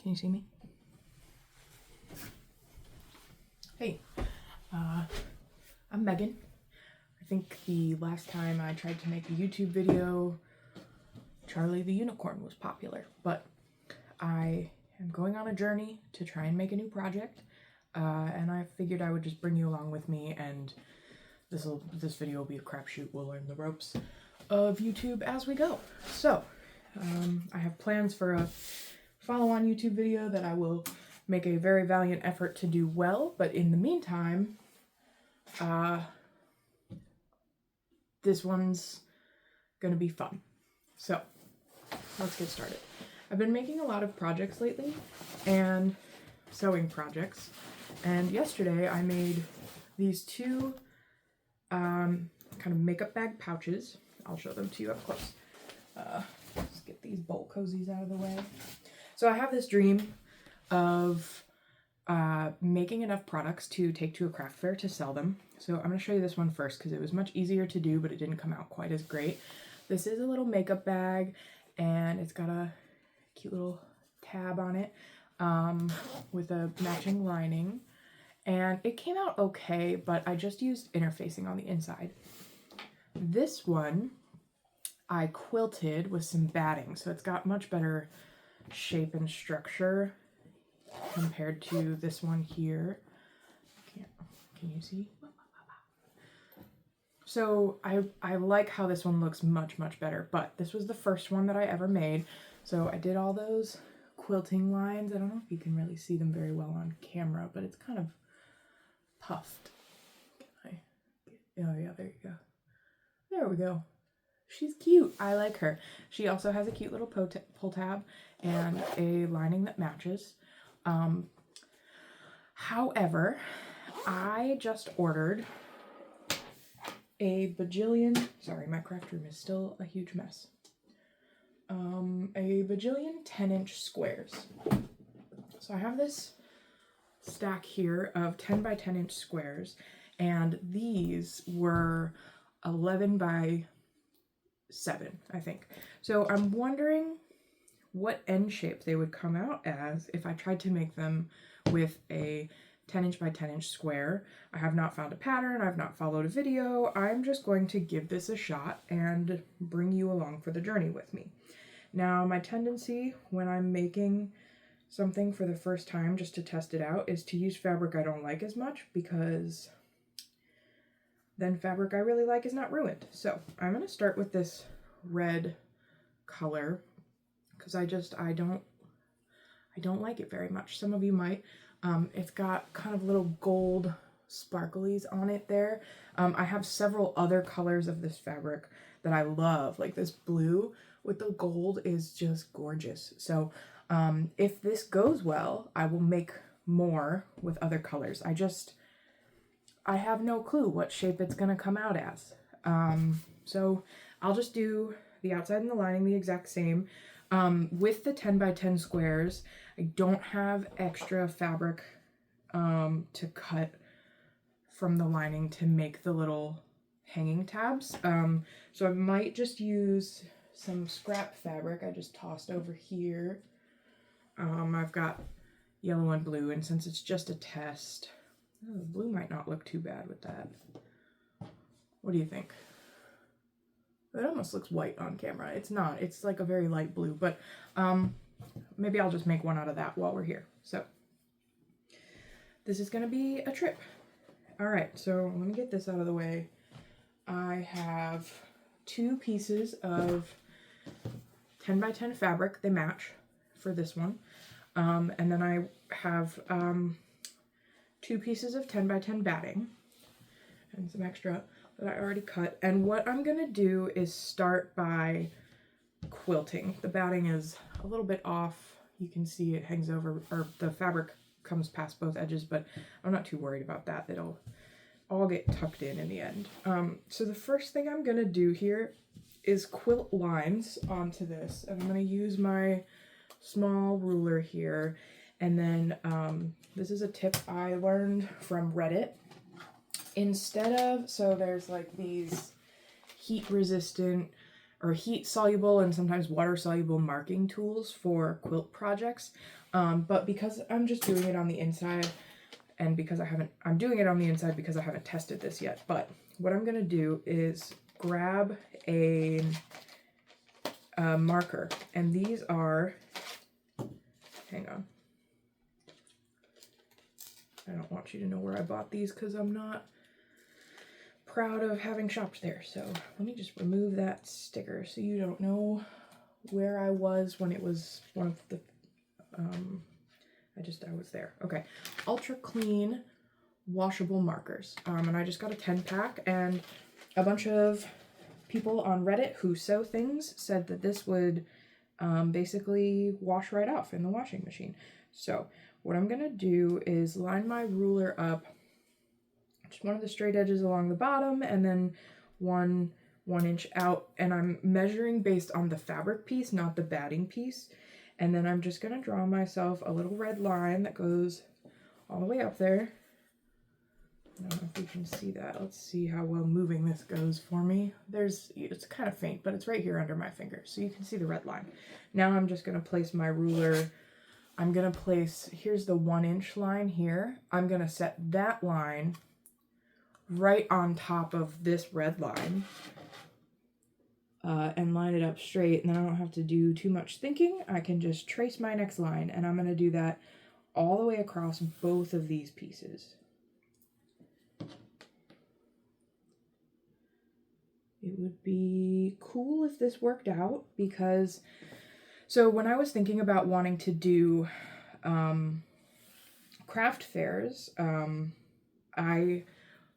Can you see me? Hey, I'm Megan. I think the last time I tried to make a YouTube video, Charlie the Unicorn was popular, but I am going on a journey to try and make a new project, and I figured I would just bring you along with me, and this video will be a crapshoot. We'll learn the ropes of YouTube as we go. So, I have plans for a follow-on YouTube video that I will make a very valiant effort to do well, but in the meantime, this one's gonna be fun. So, let's get started. I've been making a lot of projects lately, and sewing projects, and yesterday I made these two kind of makeup bag pouches. I'll show them to you up close. Let's get these bolt cozies out of the way. So I have this dream of making enough products to take to a craft fair to sell them. So I'm going to show you this one first because it was much easier to do, but it didn't come out quite as great. This is a little makeup bag, and it's got a cute little tab on it with a matching lining. And it came out okay, but I just used interfacing on the inside. This one I quilted with some batting, so it's got much better shape and structure compared to this one here. Can you see? So I like how this one looks much better, but this was the first one that I ever made. So I did all those quilting lines. I don't know if you can really see them very well on camera, but it's kind of puffed. Oh yeah, there you go. There we go. She's cute. I like her. She also has a cute little pull tab and a lining that matches. However, I just ordered a bajillion, sorry, my craft room is still a huge mess. A bajillion 10-inch squares. So I have this stack here of 10 by 10-inch squares, and these were 11 by 7, I think. So I'm wondering what end shape they would come out as if I tried to make them with a 10-inch by 10-inch square. I have not found a pattern. I've not followed a video. I'm just going to give this a shot and bring you along for the journey with me. Now, my tendency when I'm making something for the first time just to test it out is to use fabric I don't like as much, because then fabric I really like is not ruined. So I'm going to start with this red color because I don't like it very much. Some of you might. It's got kind of little gold sparklies on it there. I have several other colors of this fabric that I love, like this blue with the gold is just gorgeous. So if this goes well, I will make more with other colors. I have no clue what shape it's gonna come out as. So I'll just do the outside and the lining the exact same. With the 10 by 10 squares, I don't have extra fabric to cut from the lining to make the little hanging tabs. So I might just use some scrap fabric I just tossed over here. I've got yellow and blue, and since it's just a test, the blue might not look too bad with that. What do you think? It almost looks white on camera. It's not. It's like a very light blue, but maybe I'll just make one out of that while we're here. So this is going to be a trip. All right, so let me get this out of the way. I have 2 pieces of 10 by 10 fabric. They match for this one. And then I have 2 pieces of 10 by 10 batting and some extra that I already cut. And what I'm gonna do is start by quilting. The batting is a little bit off. You can see it hangs over, or the fabric comes past both edges, but I'm not too worried about that. It'll all get tucked in the end. So the first thing I'm gonna do here is quilt lines onto this. And I'm gonna use my small ruler here. And then this is a tip I learned from Reddit. Instead of, so there's like these heat resistant or heat soluble and sometimes water soluble marking tools for quilt projects. But because I'm just doing it on the inside, and because I'm doing it on the inside because I haven't tested this yet. But what I'm gonna do is grab a marker, and these are, hang on, I don't want you to know where I bought these because I'm not proud of having shopped there. So let me just remove that sticker so you don't know where I was when it was one of the, I was there. Okay, Ultra Clean washable markers. And I just got a 10-pack, and a bunch of people on Reddit who sew things said that this would basically wash right off in the washing machine. So what I'm gonna do is line my ruler up just one of the straight edges along the bottom, and then one inch out, and I'm measuring based on the fabric piece, not the batting piece. And then I'm just gonna draw myself a little red line that goes all the way up there. I don't know if you can see that. Let's see how well moving this goes for me. It's kind of faint, but it's right here under my finger, so you can see the red line. Now I'm just gonna place my ruler. I'm gonna place, here's the 1 inch line here. I'm gonna set that line right on top of this red line and line it up straight, and then I don't have to do too much thinking. I can just trace my next line, and I'm going to do that all the way across both of these pieces. It would be cool if this worked out, because so when I was thinking about wanting to do craft fairs, I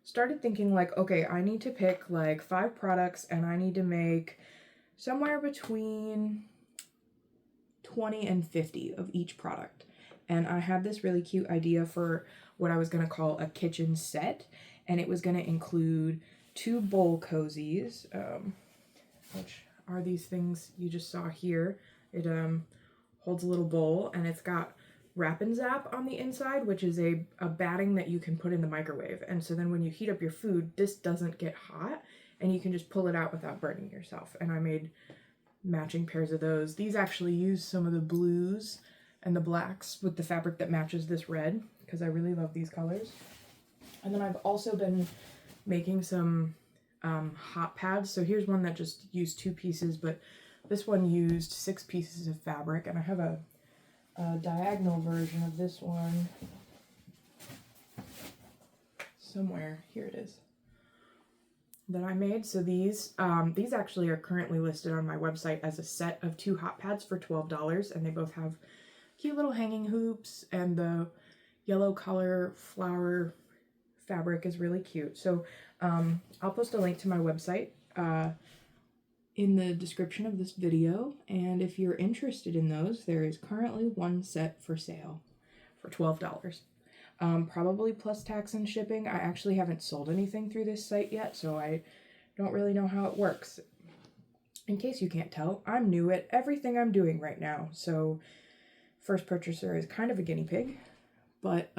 started thinking like, okay, I need to pick like 5 products, and I need to make somewhere between 20 and 50 of each product. And I had this really cute idea for what I was going to call a kitchen set, and it was going to include 2 bowl cozies, which are these things you just saw here. It holds a little bowl, and it's got Wrap and Zap on the inside, which is a batting that you can put in the microwave. And so then when you heat up your food, this doesn't get hot, and you can just pull it out without burning yourself. And I made matching pairs of those. These actually use some of the blues and the blacks with the fabric that matches this red, because I really love these colors. And then I've also been making some hot pads. So here's one that just used 2 pieces, but this one used 6 pieces of fabric, and I have a diagonal version of this one somewhere. Here it is, that I made. So these actually are currently listed on my website as a set of 2 hot pads for $12, and they both have cute little hanging hoops, and the yellow color flower fabric is really cute. So I'll post a link to my website in the description of this video, and if you're interested in those, there is currently 1 set for sale for $12. Probably plus tax and shipping. I actually haven't sold anything through this site yet, so I don't really know how it works. In case you can't tell, I'm new at everything I'm doing right now, so first purchaser is kind of a guinea pig, but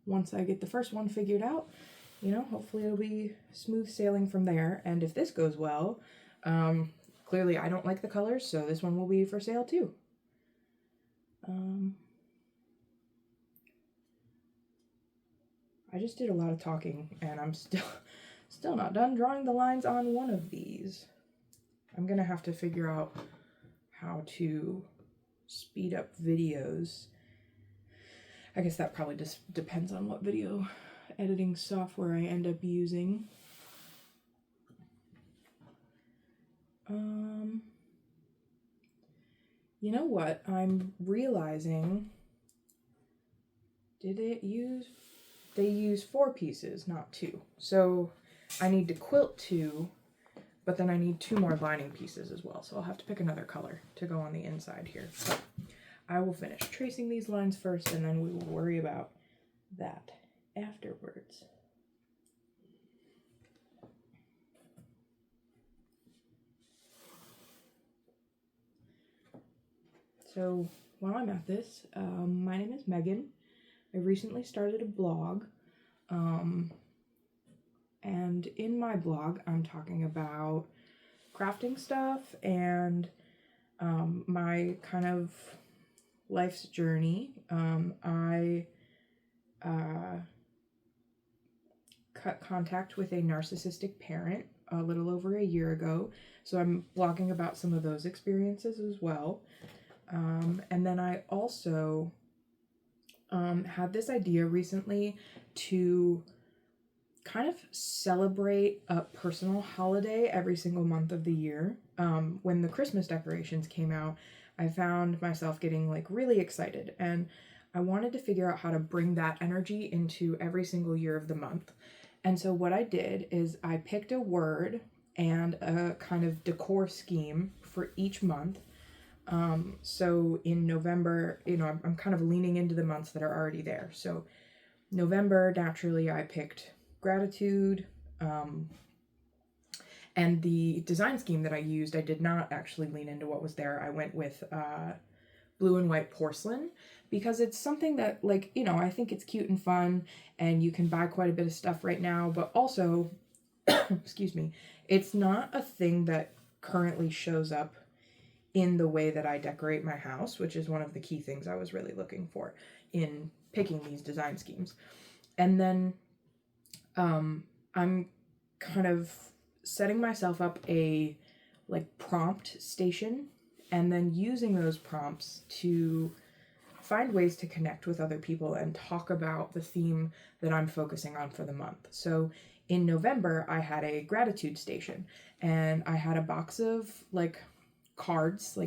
once I get the first one figured out, you know, hopefully it'll be smooth sailing from there. And if this goes well, clearly I don't like the colors, so this one will be for sale too. I just did a lot of talking, and I'm still not done drawing the lines on one of these. I'm gonna have to figure out how to speed up videos. I guess that probably just depends on what video editing software I end up using. You know what? I'm realizing, they use 4 pieces, not 2. So I need to quilt 2, but then I need 2 more lining pieces as well. So I'll have to pick another color to go on the inside here. But I will finish tracing these lines first, and then we will worry about that afterwards. So while I'm at this, my name is Megan. I recently started a blog, and in my blog I'm talking about crafting stuff and my kind of life's journey. I cut contact with a narcissistic parent a little over a year ago, so I'm blogging about some of those experiences as well. And then I also had this idea recently to kind of celebrate a personal holiday every single month of the year. When the Christmas decorations came out, I found myself getting like really excited, and I wanted to figure out how to bring that energy into every single year of the month. And so what I did is I picked a word and a kind of decor scheme for each month. So in November, I'm kind of leaning into the months that are already there. So November, naturally, I picked gratitude, and the design scheme that I used, I did not actually lean into what was there. I went with blue and white porcelain because it's something that, like, I think it's cute and fun, and you can buy quite a bit of stuff right now, but also, excuse me, it's not a thing that currently shows up in the way that I decorate my house, which is one of the key things I was really looking for in picking these design schemes. And then I'm kind of setting myself up a prompt station, and then using those prompts to find ways to connect with other people and talk about the theme that I'm focusing on for the month. So in November, I had a gratitude station, and I had a box of cards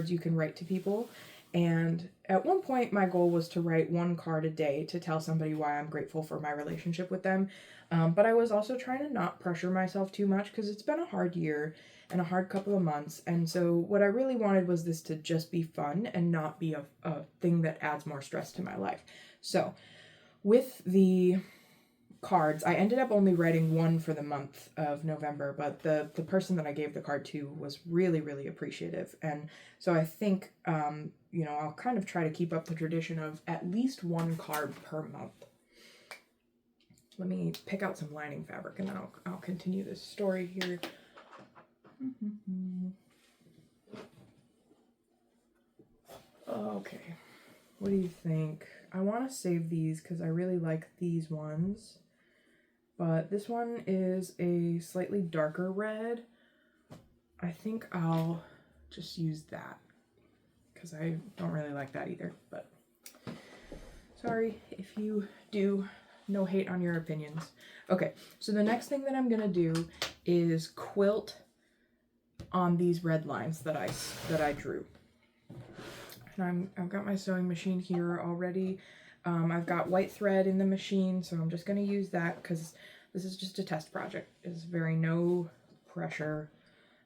you can write to people. And at one point, my goal was to write one card a day to tell somebody why I'm grateful for my relationship with them. But I was also trying to not pressure myself too much because it's been a hard year and a hard couple of months. And so what I really wanted was this to just be fun and not be a thing that adds more stress to my life. So with the cards, I ended up only writing one for the month of November, but the person that I gave the card to was really, really appreciative. And so I think, I'll kind of try to keep up the tradition of at least one card per month. Let me pick out some lining fabric, and then I'll continue this story here. Okay, what do you think? I want to save these because I really like these ones, but this one is a slightly darker red. I think I'll just use that because I don't really like that either, but sorry if you do. No hate on your opinions. Okay, so the next thing that I'm gonna do is quilt on these red lines that I drew. And I've got my sewing machine here already. I've got white thread in the machine, so I'm just gonna use that because this is just a test project. It's very no pressure,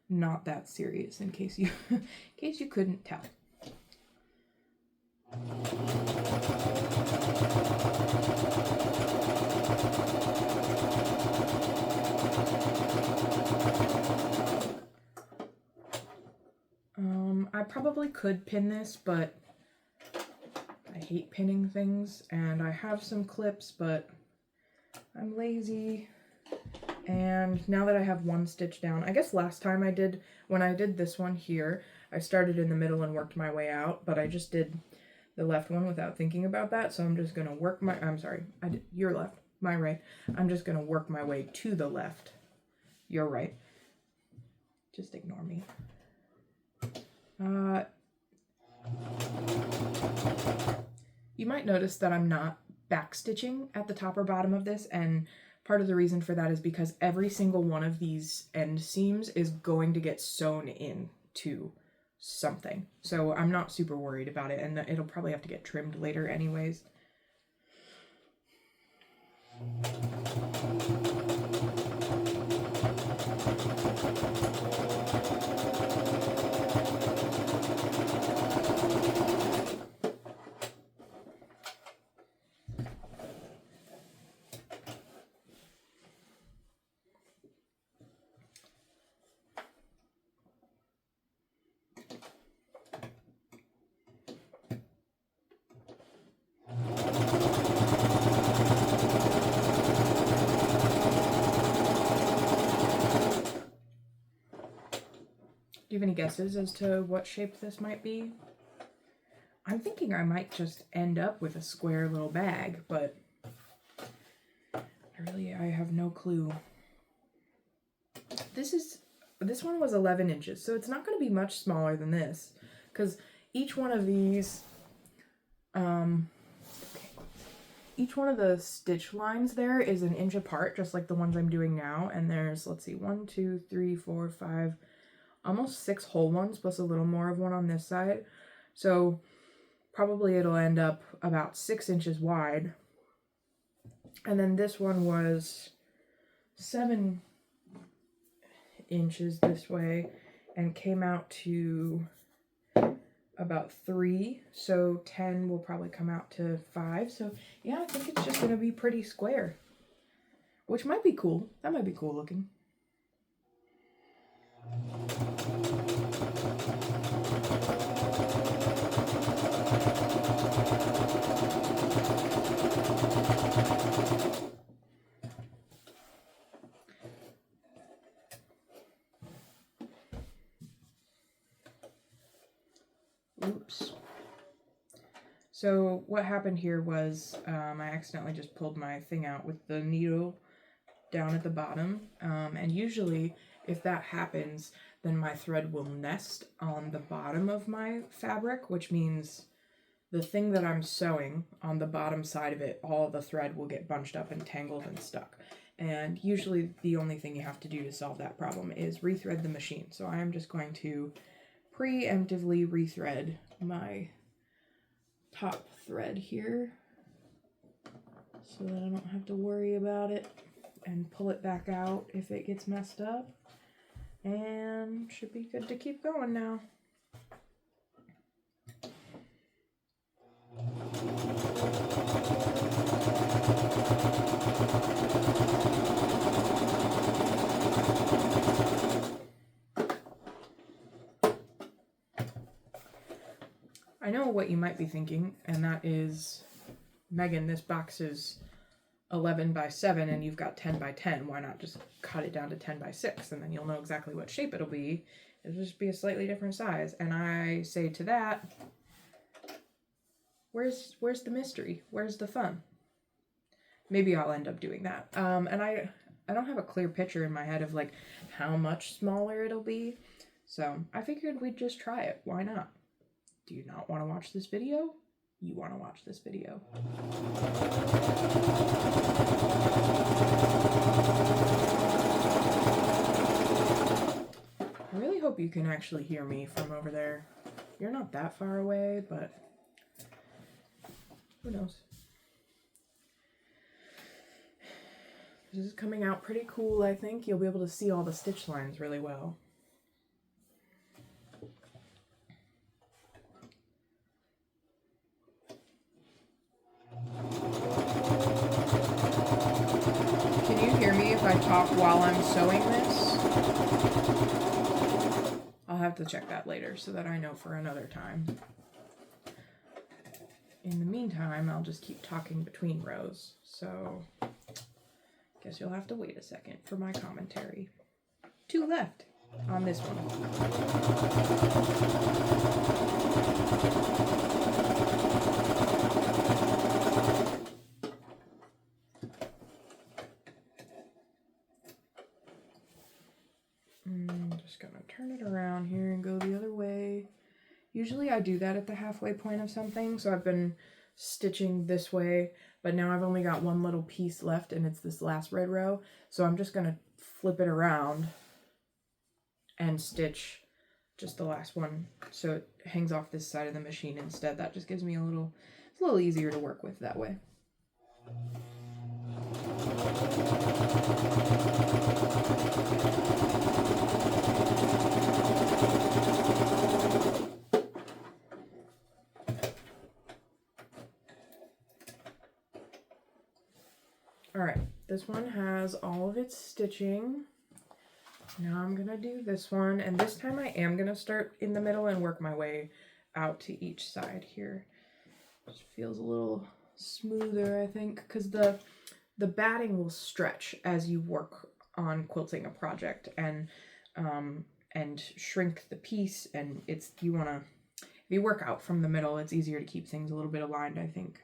not that serious, in case you couldn't tell. I probably could pin this, but I hate pinning things, and I have some clips, but I'm lazy. And now that I have one stitch down, I guess last time when I did this one here, I started in the middle and worked my way out, but I just did the left one without thinking about that, so I'm just gonna work your left, my right. I'm just gonna work my way to the left, your right. Just ignore me. You might notice that I'm not backstitching at the top or bottom of this, and part of the reason for that is because every single one of these end seams is going to get sewn into something. So I'm not super worried about it, and it'll probably have to get trimmed later anyways. you have any guesses as to what shape this might be? I'm thinking I might just end up with a square little bag, but I have no clue. This one was 11 inches, so it's not going to be much smaller than this, because each one of these, each one of the stitch lines there is an inch apart, just like the ones I'm doing now, and there's, let's see, 1, 2, 3, 4, 5, almost 6 whole ones, plus a little more of one on this side, so probably it'll end up about 6 inches wide. And then this one was 7 inches this way and came out to about 3. So 10 will probably come out to 5. So yeah, I think it's just going to be pretty square, which might be cool. That might be cool looking. Oops. So what happened here was I accidentally just pulled my thing out with the needle down at the bottom. And usually if that happens, then my thread will nest on the bottom of my fabric, which means the thing that I'm sewing on the bottom side of it, all of the thread will get bunched up and tangled and stuck. And usually the only thing you have to do to solve that problem is rethread the machine. So I am just going to preemptively rethread my top thread here so that I don't have to worry about it and pull it back out if it gets messed up, and should be good to keep going now. I know what you might be thinking, and that is, Megan, this box is 11 by 7 and you've got 10 by 10. Why not just cut it down to 10 by 6 and then you'll know exactly what shape it'll be. It'll just be a slightly different size. And I say to that, where's the mystery? Where's the fun? Maybe I'll end up doing that. And I don't have a clear picture in my head of like how much smaller it'll be. So I figured we'd just try it. Why not? Do you not want to watch this video? You want to watch this video. I really hope you can actually hear me from over there. You're not that far away, but who knows? This is coming out pretty cool, I think. You'll be able to see all the stitch lines really well. Can you hear me if I talk while I'm sewing this? I'll have to check that later so that I know for another time. In the meantime, I'll just keep talking between rows. So, guess you'll have to wait a second for my commentary. 2 left on this one. Just gonna turn it around here and go the other way. Usually I do that at the halfway point of something, so I've been stitching this way, but now I've only got one little piece left and it's this last red row, so I'm just gonna flip it around and stitch just the last one so it hangs off this side of the machine instead. That just gives me it's a little easier to work with that way. Alright, this one has all of its stitching. Now I'm gonna do this one, and this time I am gonna start in the middle and work my way out to each side here. Just feels a little smoother, I think, because the batting will stretch as you work on quilting a project, and and shrink the piece, and if you work out from the middle, it's easier to keep things a little bit aligned, I think.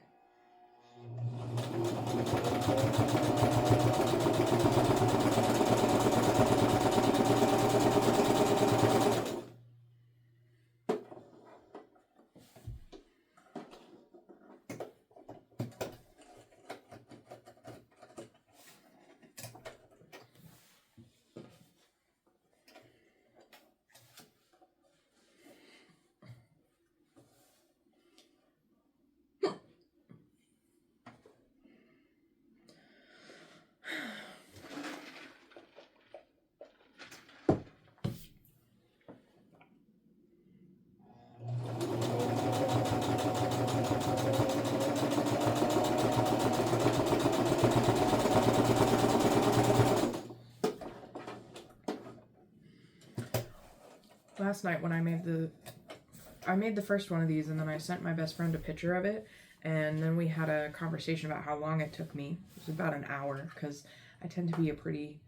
Last night when I made the first one of these, and then I sent my best friend a picture of it, and then we had a conversation about how long it took me. It was about an hour, because I tend to be a pretty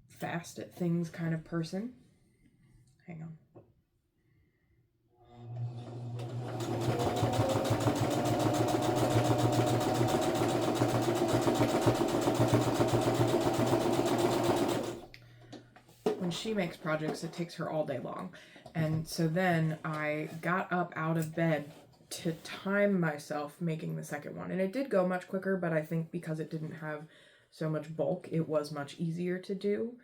fast at things kind of person. Hang on. When she makes projects, it takes her all day long. And so then I got up out of bed to time myself making the second one. And it did go much quicker, but I think because it didn't have so much bulk, it was much easier to do.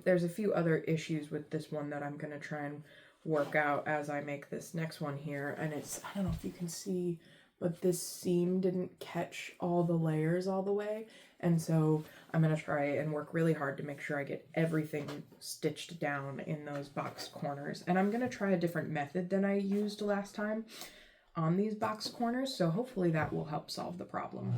There's a few other issues with this one that I'm going to try and work out as I make this next one here. And it's, I don't know if you can see, but this seam didn't catch all the layers all the way. And so I'm going to try and work really hard to make sure I get everything stitched down in those box corners. And I'm going to try a different method than I used last time on these box corners. So hopefully that will help solve the problem.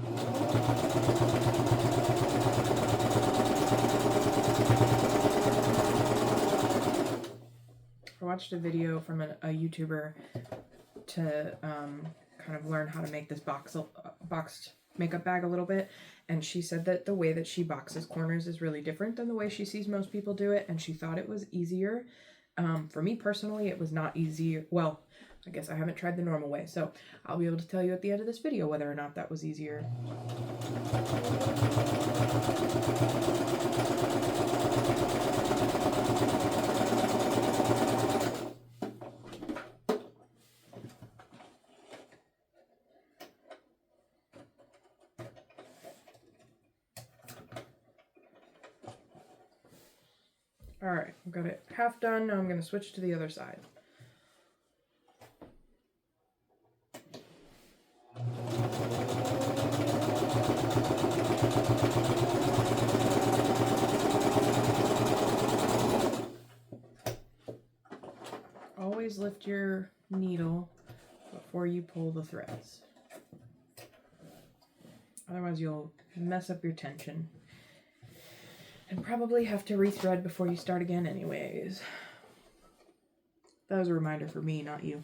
I watched a video from a YouTuber to kind of learn how to make this boxed makeup bag a little bit, and she said that the way that she boxes corners is really different than the way she sees most people do it, and she thought it was easier. For me personally, it was not easier. Well, I guess I haven't tried the normal way, so I'll be able to tell you at the end of this video whether or not that was easier. Alright, I've got it half done. Now I'm going to switch to the other side. Always lift your needle before you pull the threads. Otherwise you'll mess up your tension. And probably have to rethread before you start again anyways. That was a reminder for me, not you.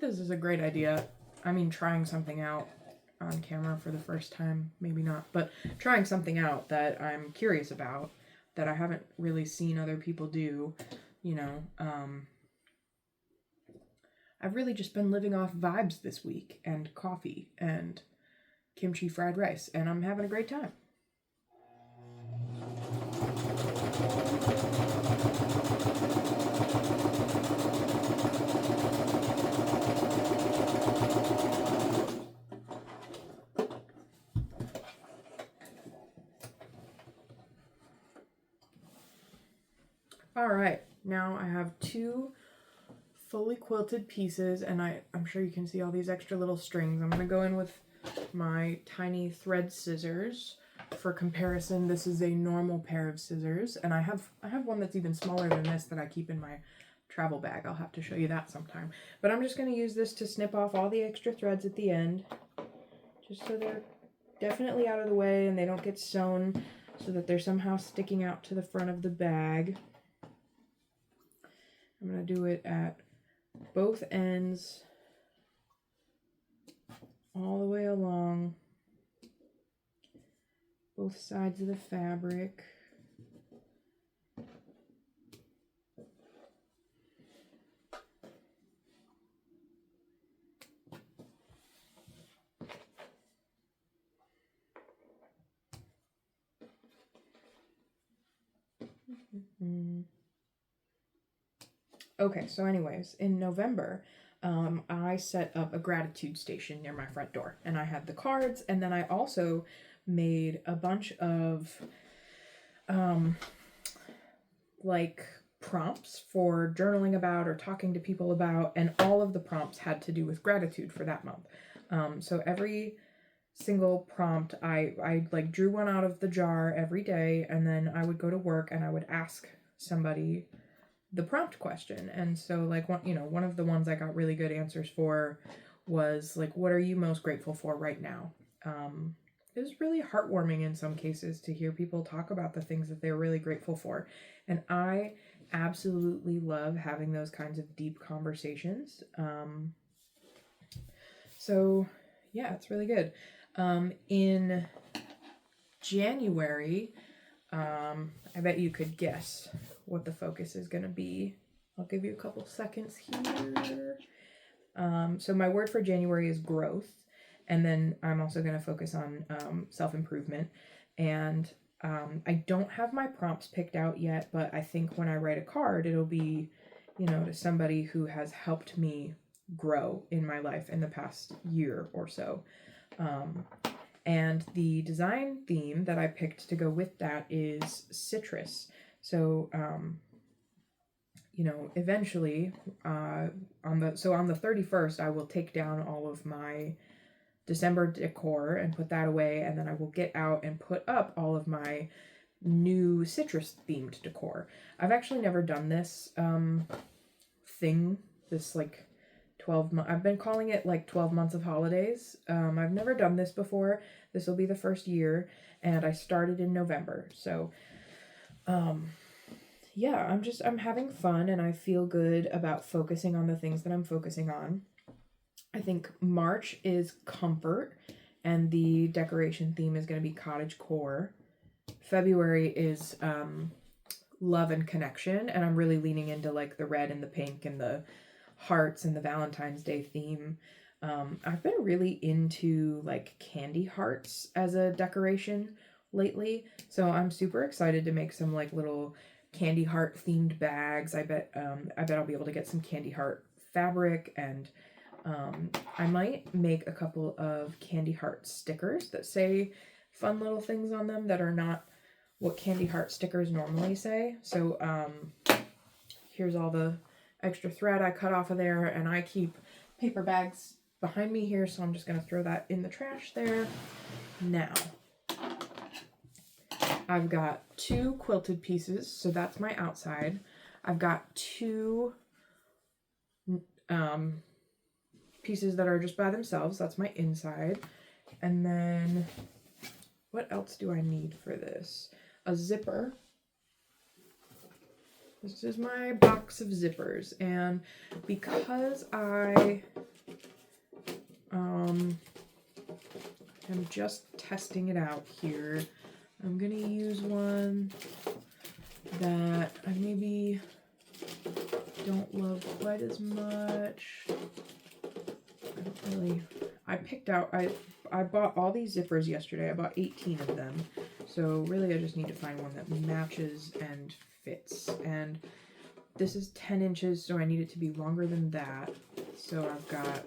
This is a great idea. I mean, trying something out on camera for the first time, maybe not, but trying something out that I'm curious about, that I haven't really seen other people do, you know. I've really just been living off vibes this week, and coffee, and kimchi fried rice, and I'm having a great time. Alright, now I have two fully quilted pieces, and I'm sure you can see all these extra little strings. I'm going to go in with my tiny thread scissors. For comparison, this is a normal pair of scissors, and I have one that's even smaller than this that I keep in my travel bag. I'll have to show you that sometime. But I'm just going to use this to snip off all the extra threads at the end, just so they're definitely out of the way and they don't get sewn so that they're somehow sticking out to the front of the bag. I'm going to do it at both ends, all the way along both sides of the fabric. Okay, so anyways, in November, I set up a gratitude station near my front door, and I had the cards, and then I also made a bunch of like prompts for journaling about or talking to people about, and all of the prompts had to do with gratitude for that month. So every single prompt, I like drew one out of the jar every day, and then I would go to work and I would ask somebody the prompt question. And so like one of the ones I got really good answers for was like, what are you most grateful for right now? It was really heartwarming in some cases to hear people talk about the things that they're really grateful for. And I absolutely love having those kinds of deep conversations. So yeah, it's really good. In January, I bet you could guess what the focus is going to be. I'll give you a couple seconds here. So my word for January is growth. And then I'm also going to focus on self-improvement. And I don't have my prompts picked out yet, but I think when I write a card, it'll be, to somebody who has helped me grow in my life in the past year or so. And the design theme that I picked to go with that is citrus. So, eventually, on the 31st, I will take down all of my December decor and put that away, and then I will get out and put up all of my new citrus themed decor. I've actually never done this this like 12 months. I've been calling it like 12 months of holidays. I've never done this before. This will be the first year, and I started in November. So yeah, I'm having fun, and I feel good about focusing on the things that I'm focusing on. I think March is comfort, and the decoration theme is going to be cottagecore. February is love and connection, and I'm really leaning into like the red and the pink and the hearts and the Valentine's Day theme. I've been really into like candy hearts as a decoration lately, so I'm super excited to make some like little candy heart themed bags. I bet I'll be able to get some candy heart fabric, and I might make a couple of candy heart stickers that say fun little things on them that are not what candy heart stickers normally say. So here's all the extra thread I cut off of there, and I keep paper bags behind me here, so I'm just going to throw that in the trash there. Now, I've got 2 quilted pieces, so that's my outside. I've got 2 pieces that are just by themselves. That's my inside. And then what else do I need for this? A zipper. This is my box of zippers, and because I am just testing it out here, I'm gonna use one that I maybe don't love quite as much. I bought all these zippers yesterday. I bought 18 of them. So really I just need to find one that matches and fits. And this is 10 inches, so I need it to be longer than that. So I've got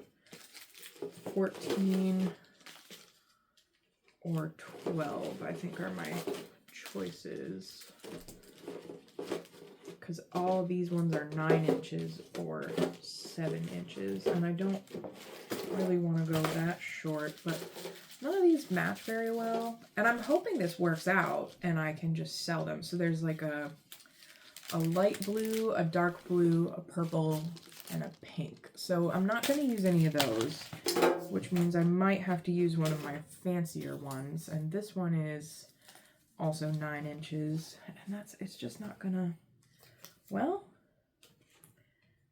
14 or 12, I think, are my choices. Because all of these ones are 9 inches or 7 inches, and I don't really want to go that short, but I'm none of these match very well. And I'm hoping this works out and I can just sell them. So there's like a light blue, a dark blue, a purple, and a pink. So I'm not going to use any of those, which means I might have to use one of my fancier ones. And this one is also 9 inches. And it's just not gonna, well,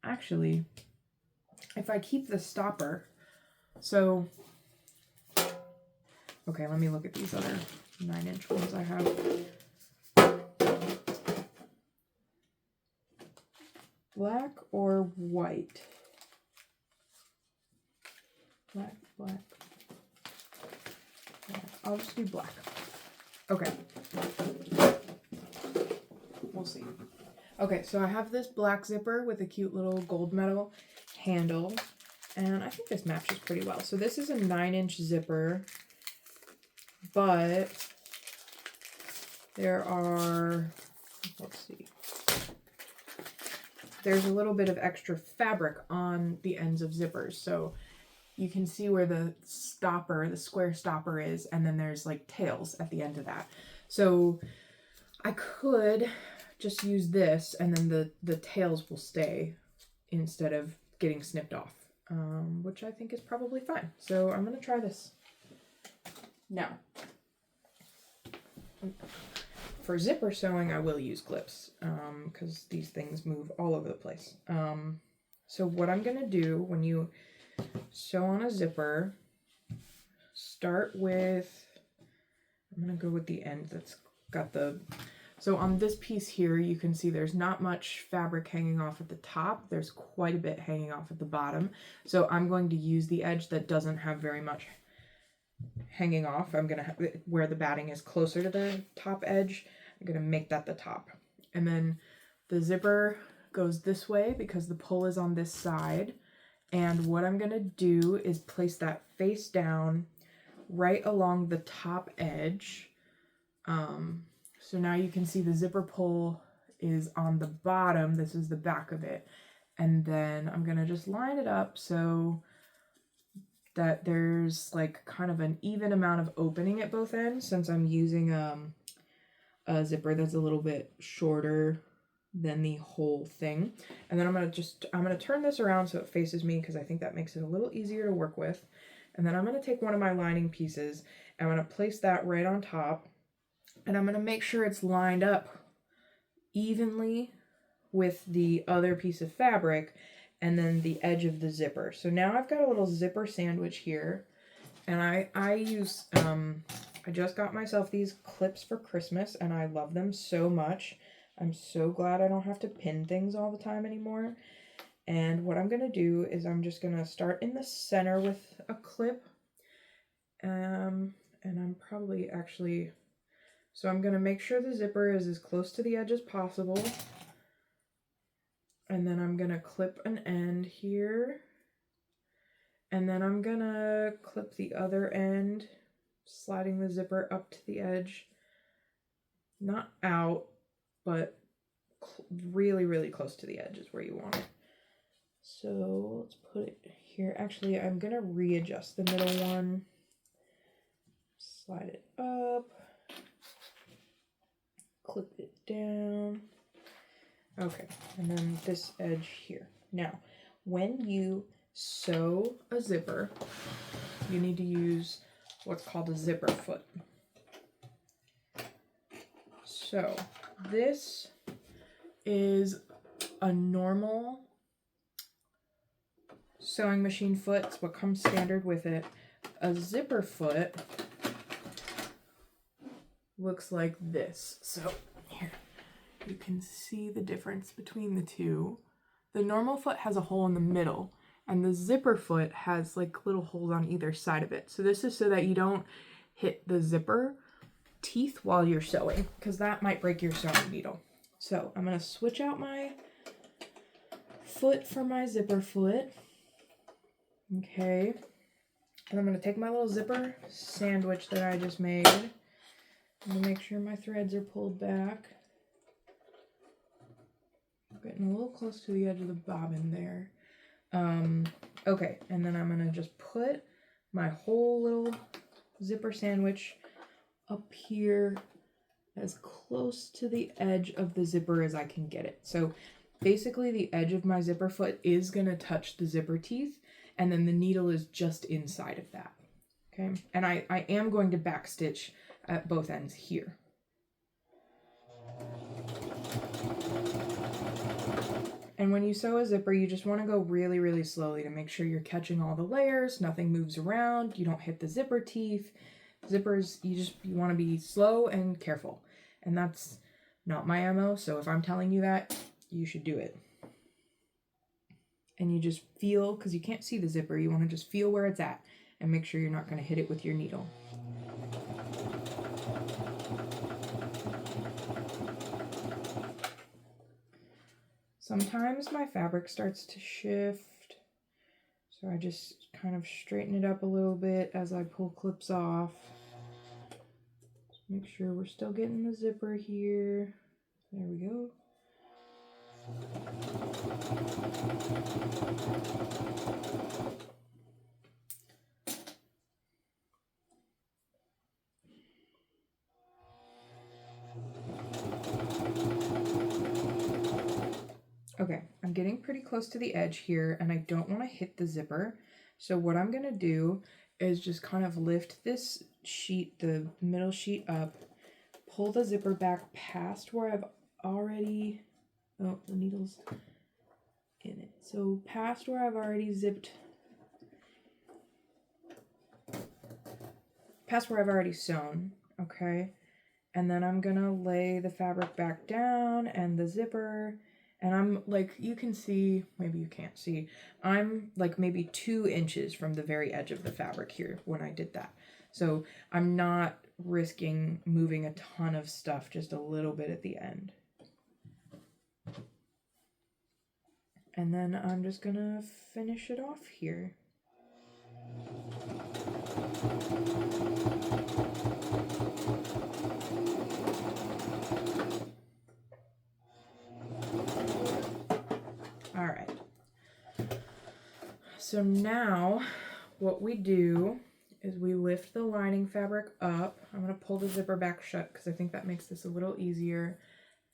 actually, if I keep the stopper, so, okay, let me look at these other 9-inch ones I have. Black or white? Black. I'll just do black. Okay. We'll see. Okay, so I have this black zipper with a cute little gold metal handle, and I think this matches pretty well. So this is a 9-inch zipper, but there are, let's see, there's a little bit of extra fabric on the ends of zippers. So you can see where the stopper, the square stopper is, and then there's like tails at the end of that. So I could just use this and then the tails will stay instead of getting snipped off, which I think is probably fine. So I'm going to try this. Now, for zipper sewing, I will use clips because these things move all over the place. So what I'm going to do when you sew on a zipper, start with, I'm going to go with the end that's got the, so on this piece here, you can see there's not much fabric hanging off at the top. There's quite a bit hanging off at the bottom. So I'm going to use the edge that doesn't have very much hanging off. I'm going to have where the batting is closer to the top edge. I'm going to make that the top. And then the zipper goes this way because the pull is on this side. And what I'm going to do is place that face down right along the top edge. So now you can see the zipper pull is on the bottom. This is the back of it. And then I'm going to just line it up so that there's like kind of an even amount of opening at both ends, since I'm using a zipper that's a little bit shorter than the whole thing. And then I'm going to turn this around so it faces me because I think that makes it a little easier to work with. And then I'm going to take one of my lining pieces and I'm going to place that right on top. And I'm going to make sure it's lined up evenly with the other piece of fabric and then the edge of the zipper. So now I've got a little zipper sandwich here. And I use, I just got myself these clips for Christmas and I love them so much. I'm so glad I don't have to pin things all the time anymore. And what I'm going to do is I'm just going to start in the center with a clip. And I'm probably actually... So I'm going to make sure the zipper is as close to the edge as possible. And then I'm going to clip an end here. And then I'm going to clip the other end, sliding the zipper up to the edge. Not out, but really, really close to the edge is where you want it. So let's put it here. Actually, I'm going to readjust the middle one. Slide it up. Clip it down. Okay, and then this edge here. Now, when you sew a zipper, you need to use what's called a zipper foot. So, this is a normal sewing machine foot. It's what comes standard with it. A zipper foot looks like this. So here, you can see the difference between the two. The normal foot has a hole in the middle, and the zipper foot has like little holes on either side of it. So this is so that you don't hit the zipper teeth while you're sewing, because that might break your sewing needle. So I'm going to switch out my foot for my zipper foot. Okay. And I'm going to take my little zipper sandwich that I just made. I'm going to make sure my threads are pulled back. Getting a little close to the edge of the bobbin there. Okay, and then I'm going to just put my whole little zipper sandwich up here as close to the edge of the zipper as I can get it. So basically the edge of my zipper foot is going to touch the zipper teeth, and then the needle is just inside of that. Okay, and I am going to back stitch at both ends here. And when you sew a zipper, you just want to go really, really slowly to make sure you're catching all the layers, nothing moves around, you don't hit the zipper teeth. Zippers, you want to be slow and careful. And that's not my MO, so if I'm telling you that, you should do it. And you just feel, because you can't see the zipper, you want to just feel where it's at and make sure you're not going to hit it with your needle. Sometimes my fabric starts to shift, so I just kind of straighten it up a little bit as I pull clips off. Just make sure we're still getting the zipper here. There we go. Okay, I'm getting pretty close to the edge here, and I don't want to hit the zipper. So what I'm going to do is just kind of lift this sheet, the middle sheet up, pull the zipper back past where I've already, oh, the needle's in it. So past where I've already zipped, past where I've already sewn, okay? And then I'm going to lay the fabric back down and the zipper. And I'm like, you can see, maybe you can't see, I'm like maybe 2 inches from the very edge of the fabric here when I did that. So I'm not risking moving a ton of stuff, just a little bit at the end. And then I'm just gonna finish it off here. All right, so now what we do is we lift the lining fabric up. I'm going to pull the zipper back shut because I think that makes this a little easier,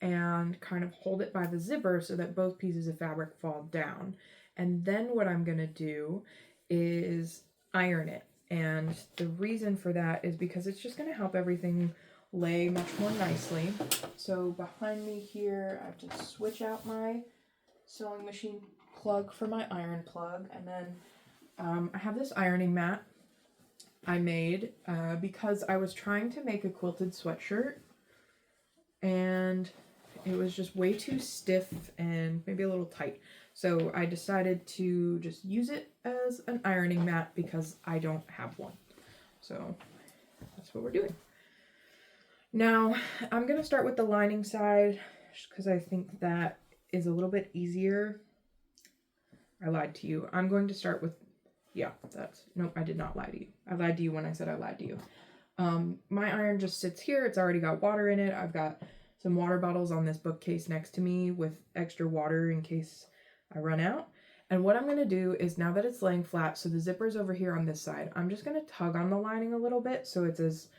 and kind of hold it by the zipper so that both pieces of fabric fall down. And then what I'm going to do is iron it. And the reason for that is because it's just going to help everything lay much more nicely. So behind me here, I have to switch out my sewing machine plug for my iron plug, and then I have this ironing mat I made because I was trying to make a quilted sweatshirt and it was just way too stiff and maybe a little tight, so I decided to just use it as an ironing mat because I don't have one. So that's what we're doing. Now I'm gonna start with the lining side because I think that is a little bit easier. I lied to you. I'm going to start with, yeah, nope, I did not lie to you. I lied to you when I said I lied to you. My iron just sits here. It's already got water in it. I've got some water bottles on this bookcase next to me with extra water in case I run out. And what I'm going to do is, now that it's laying flat, so the zipper's over here on this side, I'm just going to tug on the lining a little bit so it's as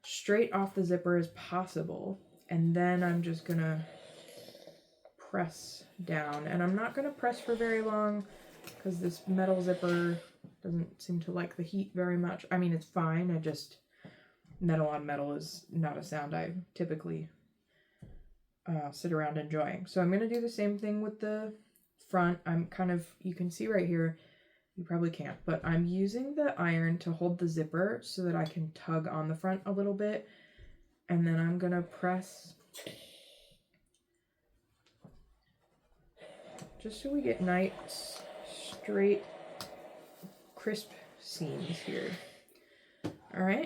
straight off the zipper as possible. And then I'm just going to press down, and I'm not going to press for very long because this metal zipper doesn't seem to like the heat very much. I mean, it's fine. Metal on metal is not a sound I typically sit around enjoying. So I'm going to do the same thing with the front. I'm kind of, you can see right here, you probably can't, but I'm using the iron to hold the zipper so that I can tug on the front a little bit, and then I'm going to press just so we get nice, straight, crisp seams here. All right,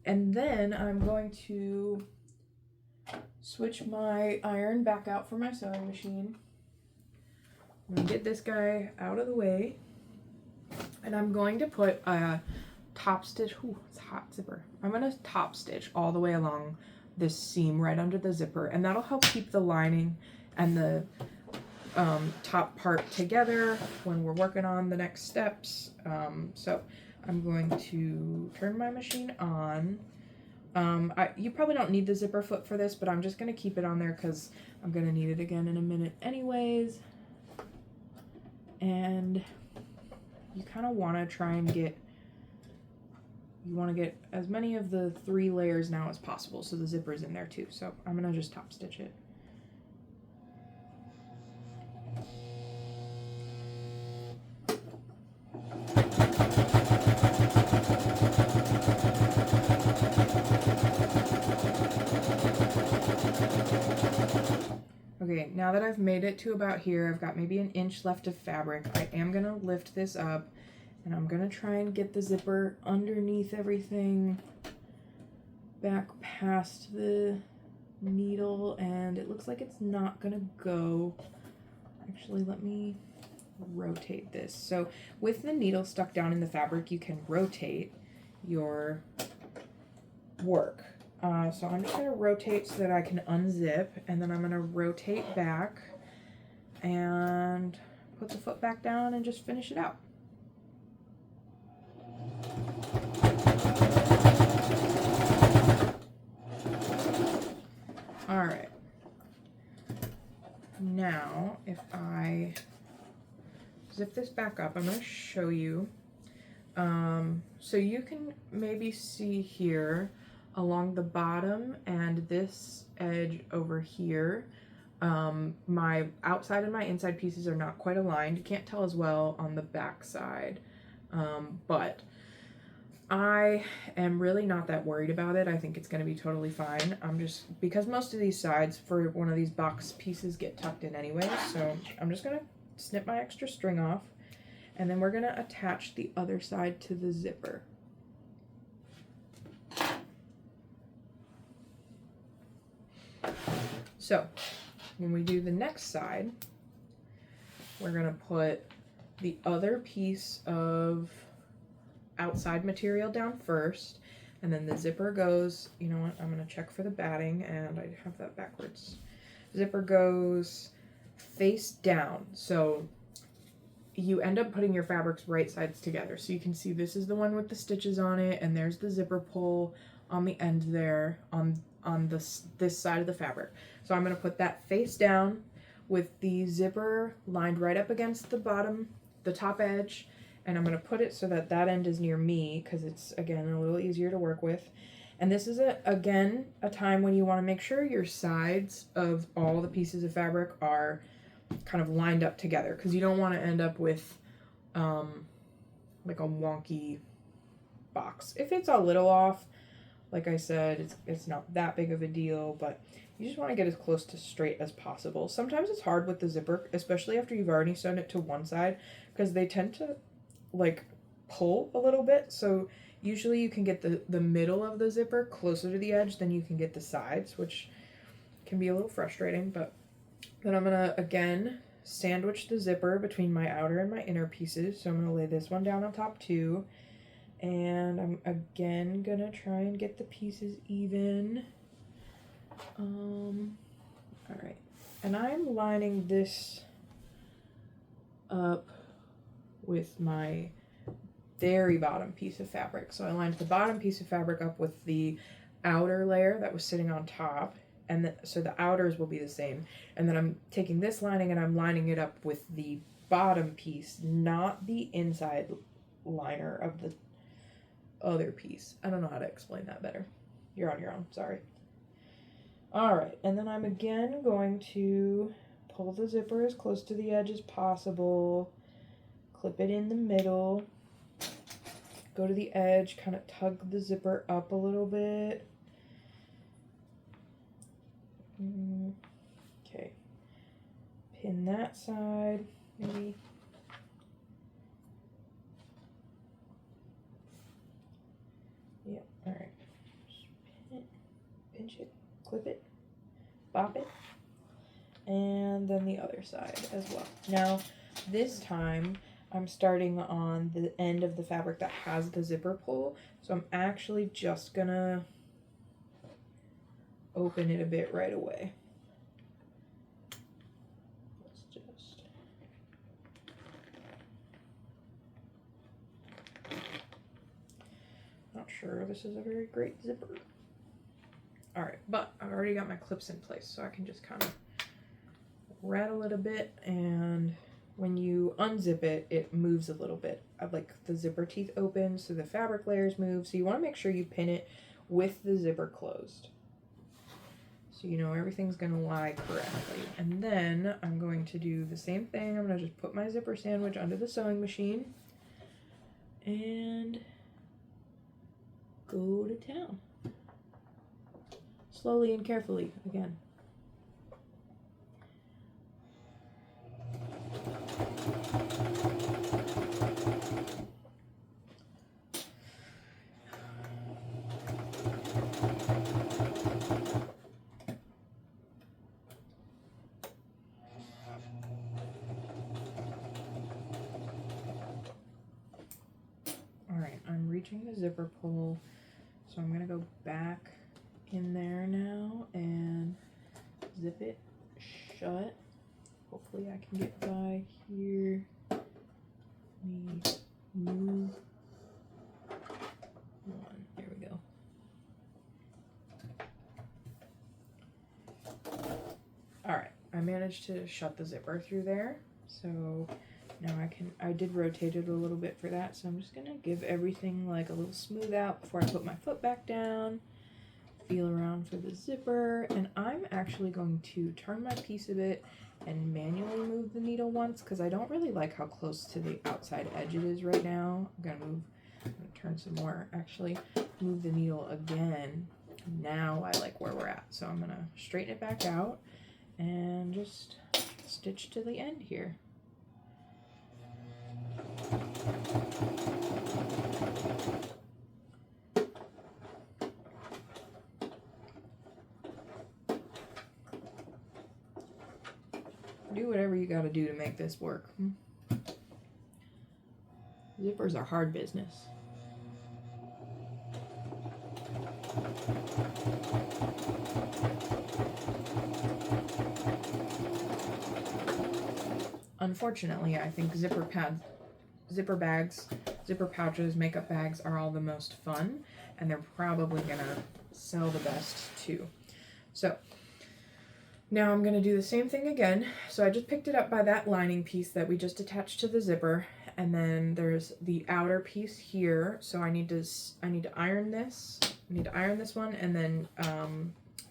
and then I'm going to switch my iron back out for my sewing machine. I'm gonna get this guy out of the way, and I'm going to put a top stitch, ooh, it's a hot zipper. I'm gonna top stitch all the way along this seam right under the zipper, and that'll help keep the lining and the top part together when we're working on the next steps. So I'm going to turn my machine on. You probably don't need the zipper foot for this, but I'm just going to keep it on there because I'm going to need it again in a minute anyways. And you kind of want to try and get, you want to get as many of the 3 layers now as possible, so the zipper's in there too. So I'm going to just top stitch it. Okay, now that I've made it to about here, I've got maybe an inch left of fabric. I am going to lift this up, and I'm going to try and get the zipper underneath everything back past the needle, and it looks like it's not going to go. Actually, let me rotate this. So with the needle stuck down in the fabric, you can rotate your work. So I'm just going to rotate so that I can unzip, and then I'm going to rotate back and put the foot back down and just finish it out. All right. Now, if I zip this back up, I'm going to show you. So you can maybe see here along the bottom and this edge over here, my outside and my inside pieces are not quite aligned. You can't tell as well on the back side, but I am really not that worried about it. I think it's going to be totally fine. I'm just, because most of these sides for one of these box pieces get tucked in anyway, so I'm just going to snip my extra string off, and then we're going to attach the other side to the zipper. So when we do the next side, we're going to put the other piece of outside material down first, and then the zipper goes, you know what, I'm going to check for the batting, and I have that backwards. Zipper goes face down, so you end up putting your fabrics right sides together. So you can see this is the one with the stitches on it, and there's the zipper pull on the end there on this side of the fabric. So I'm going to put that face down with the zipper lined right up against the bottom, the top edge, and I'm going to put it so that that end is near me because it's, again, a little easier to work with. And this is, again, a time when you want to make sure your sides of all the pieces of fabric are kind of lined up together, because you don't want to end up with like a wonky box. If it's a little off, like I said, it's not that big of a deal, but you just want to get as close to straight as possible. Sometimes it's hard with the zipper, especially after you've already sewn it to one side, because they tend to like pull a little bit. So usually you can get the middle of the zipper closer to the edge than you can get the sides, which can be a little frustrating. But then I'm gonna again sandwich the zipper between my outer and my inner pieces. So I'm gonna lay this one down on top too, and I'm again gonna try and get the pieces even. All right, and I'm lining this up with my very bottom piece of fabric. So I lined the bottom piece of fabric up with the outer layer that was sitting on top, and so the outers will be the same. And then I'm taking this lining and I'm lining it up with the bottom piece, not the inside liner of the other piece. I don't know how to explain that better. You're on your own, sorry. All right, and then I'm again going to pull the zipper as close to the edge as possible, clip it in the middle, go to the edge, kind of tug the zipper up a little bit. Okay, pin that side, maybe. Yeah, all right. Just pin it, pinch it, clip it, bop it, and then the other side as well. Now, this time, I'm starting on the end of the fabric that has the zipper pull, so I'm actually just gonna open it a bit right away. Let's just... sure this is a very great zipper. All right, but I've already got my clips in place, so I can just kind of rattle it a bit, and when you unzip it, it moves a little bit. Like the zipper teeth open, so the fabric layers move. So you want to make sure you pin it with the zipper closed, so you know everything's going to lie correctly. And then I'm going to do the same thing. I'm going to just put my zipper sandwich under the sewing machine and go to town. Slowly and carefully again. Alright, I'm reaching the zipper pull, so I'm going to go back in there now and zip it shut. Hopefully I can get by here. Let me move one. There we go. Alright, I managed to shut the zipper through there, so now I did rotate it a little bit for that, so I'm just gonna give everything like a little smooth out before I put my foot back down, feel around for the zipper, and I'm actually going to turn my piece a bit and manually move the needle once, because I don't really like how close to the outside edge it is right now. I'm gonna turn some more, actually, move the needle again. Now I like where we're at, so I'm gonna straighten it back out and just stitch to the end here. Do whatever you gotta do to make this work. Zippers are hard business. Unfortunately, I think zipper bags, zipper pouches, makeup bags are all the most fun, and they're probably gonna sell the best too. So now I'm gonna do the same thing again. So I just picked it up by that lining piece that we just attached to the zipper, and then there's the outer piece here. So I need to iron this. I need to iron this one, and then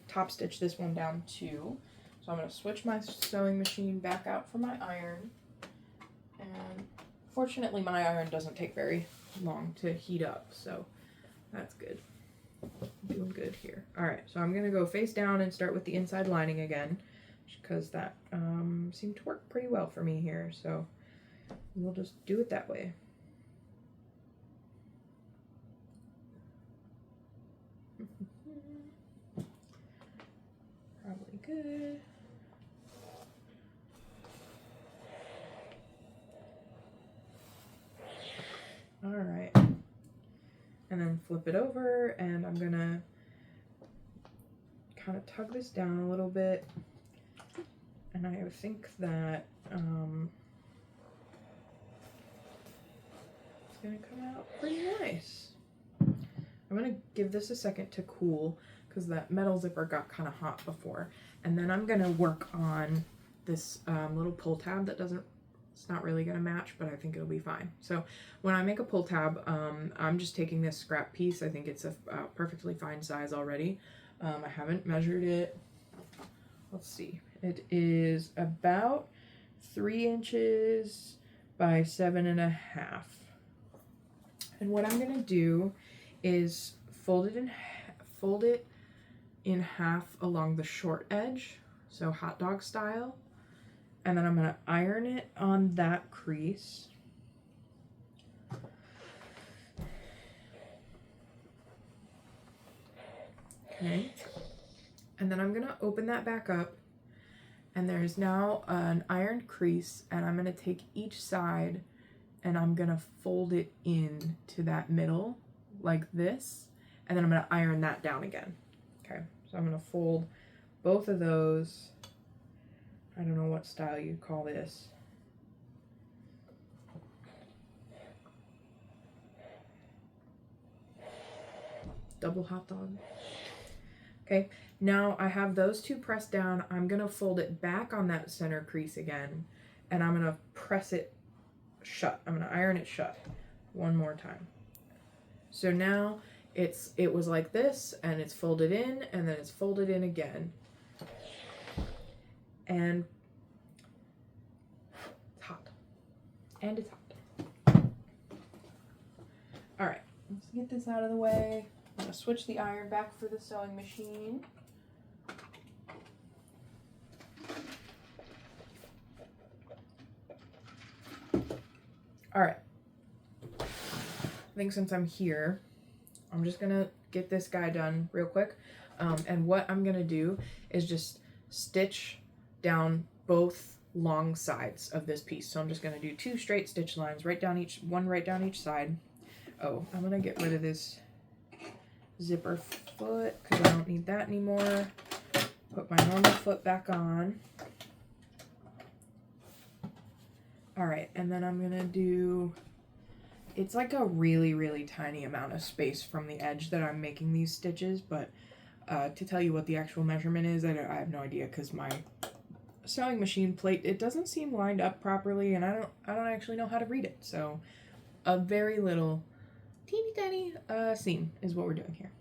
top stitch this one down too. So I'm going to switch my sewing machine back out for my iron, and fortunately my iron doesn't take very long to heat up, so that's good. Doing good here. Alright, so I'm going to go face down and start with the inside lining again, because that seemed to work pretty well for me here, so we'll just do it that way. Probably good. Alright, and then flip it over, and I'm gonna kind of tug this down a little bit, and I think that it's gonna come out pretty nice. I'm gonna give this a second to cool, because that metal zipper got kind of hot before, and then I'm gonna work on this little pull tab that it's not really gonna match, but I think it'll be fine. So when I make a pull tab, I'm just taking this scrap piece. I think it's a perfectly fine size already. I haven't measured it. Let's see. It is about 3 inches by 7.5. And what I'm gonna do is fold it in half along the short edge, so hot dog style. And then I'm going to iron it on that crease. Okay. And then I'm going to open that back up. And there's now an ironed crease. And I'm going to take each side and I'm going to fold it in to that middle like this. And then I'm going to iron that down again. Okay. So I'm going to fold both of those. I don't know what style you call this. double hot dog. Okay, now I have those two pressed down. I'm gonna fold it back on that center crease again, and I'm gonna press it shut. I'm gonna iron it shut one more time. So now it was like this, and it's folded in, and then it's folded in again. And it's hot. And it's hot. Alright, let's get this out of the way. I'm gonna switch the iron back for the sewing machine. Alright. I think since I'm here, I'm just gonna get this guy done real quick. And what I'm gonna do is just stitch down both long sides of this piece. So I'm just gonna do 2 straight stitch lines right down each side. Oh, I'm gonna get rid of this zipper foot because I don't need that anymore. Put my normal foot back on. All right, and then I'm gonna do, it's like a really, really tiny amount of space from the edge that I'm making these stitches, but to tell you what the actual measurement is, I have no idea because my sewing machine plate, it doesn't seem lined up properly, and I don't actually know how to read it. So a very little teeny tiny seam is what we're doing here.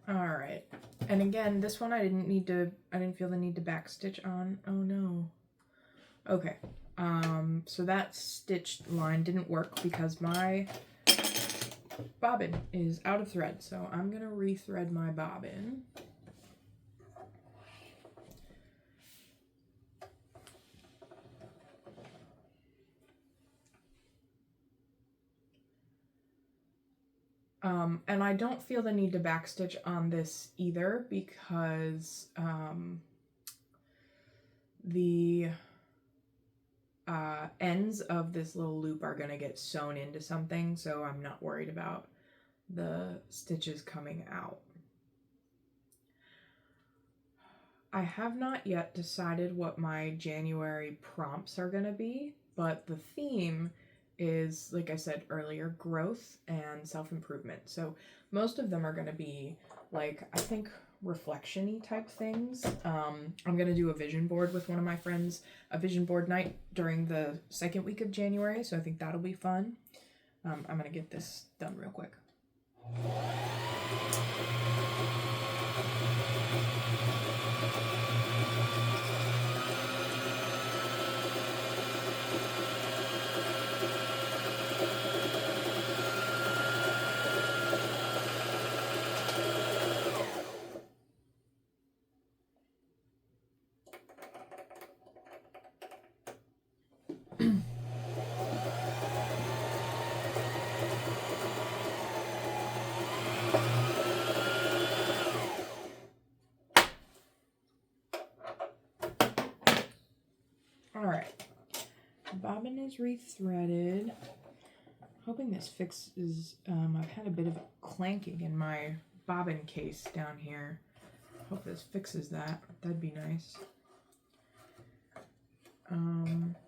Alright, and again, this one I didn't feel the need to backstitch on. Oh no. Okay, so that stitched line didn't work because my bobbin is out of thread, so I'm gonna rethread my bobbin. And I don't feel the need to backstitch on this either because the ends of this little loop are going to get sewn into something, so I'm not worried about the stitches coming out. I have not yet decided what my January prompts are going to be, but the theme is, like I said earlier, growth and self-improvement. So most of them are going to be, like, I think reflection-y type things. I'm going to do a vision board with one of my friends, a vision board night during the second week of January, so I think that'll be fun. I'm going to get this done real quick. Alright, bobbin is rethreaded. Hoping this fixes, I've had a bit of clanking in my bobbin case down here. Hope this fixes that. That'd be nice.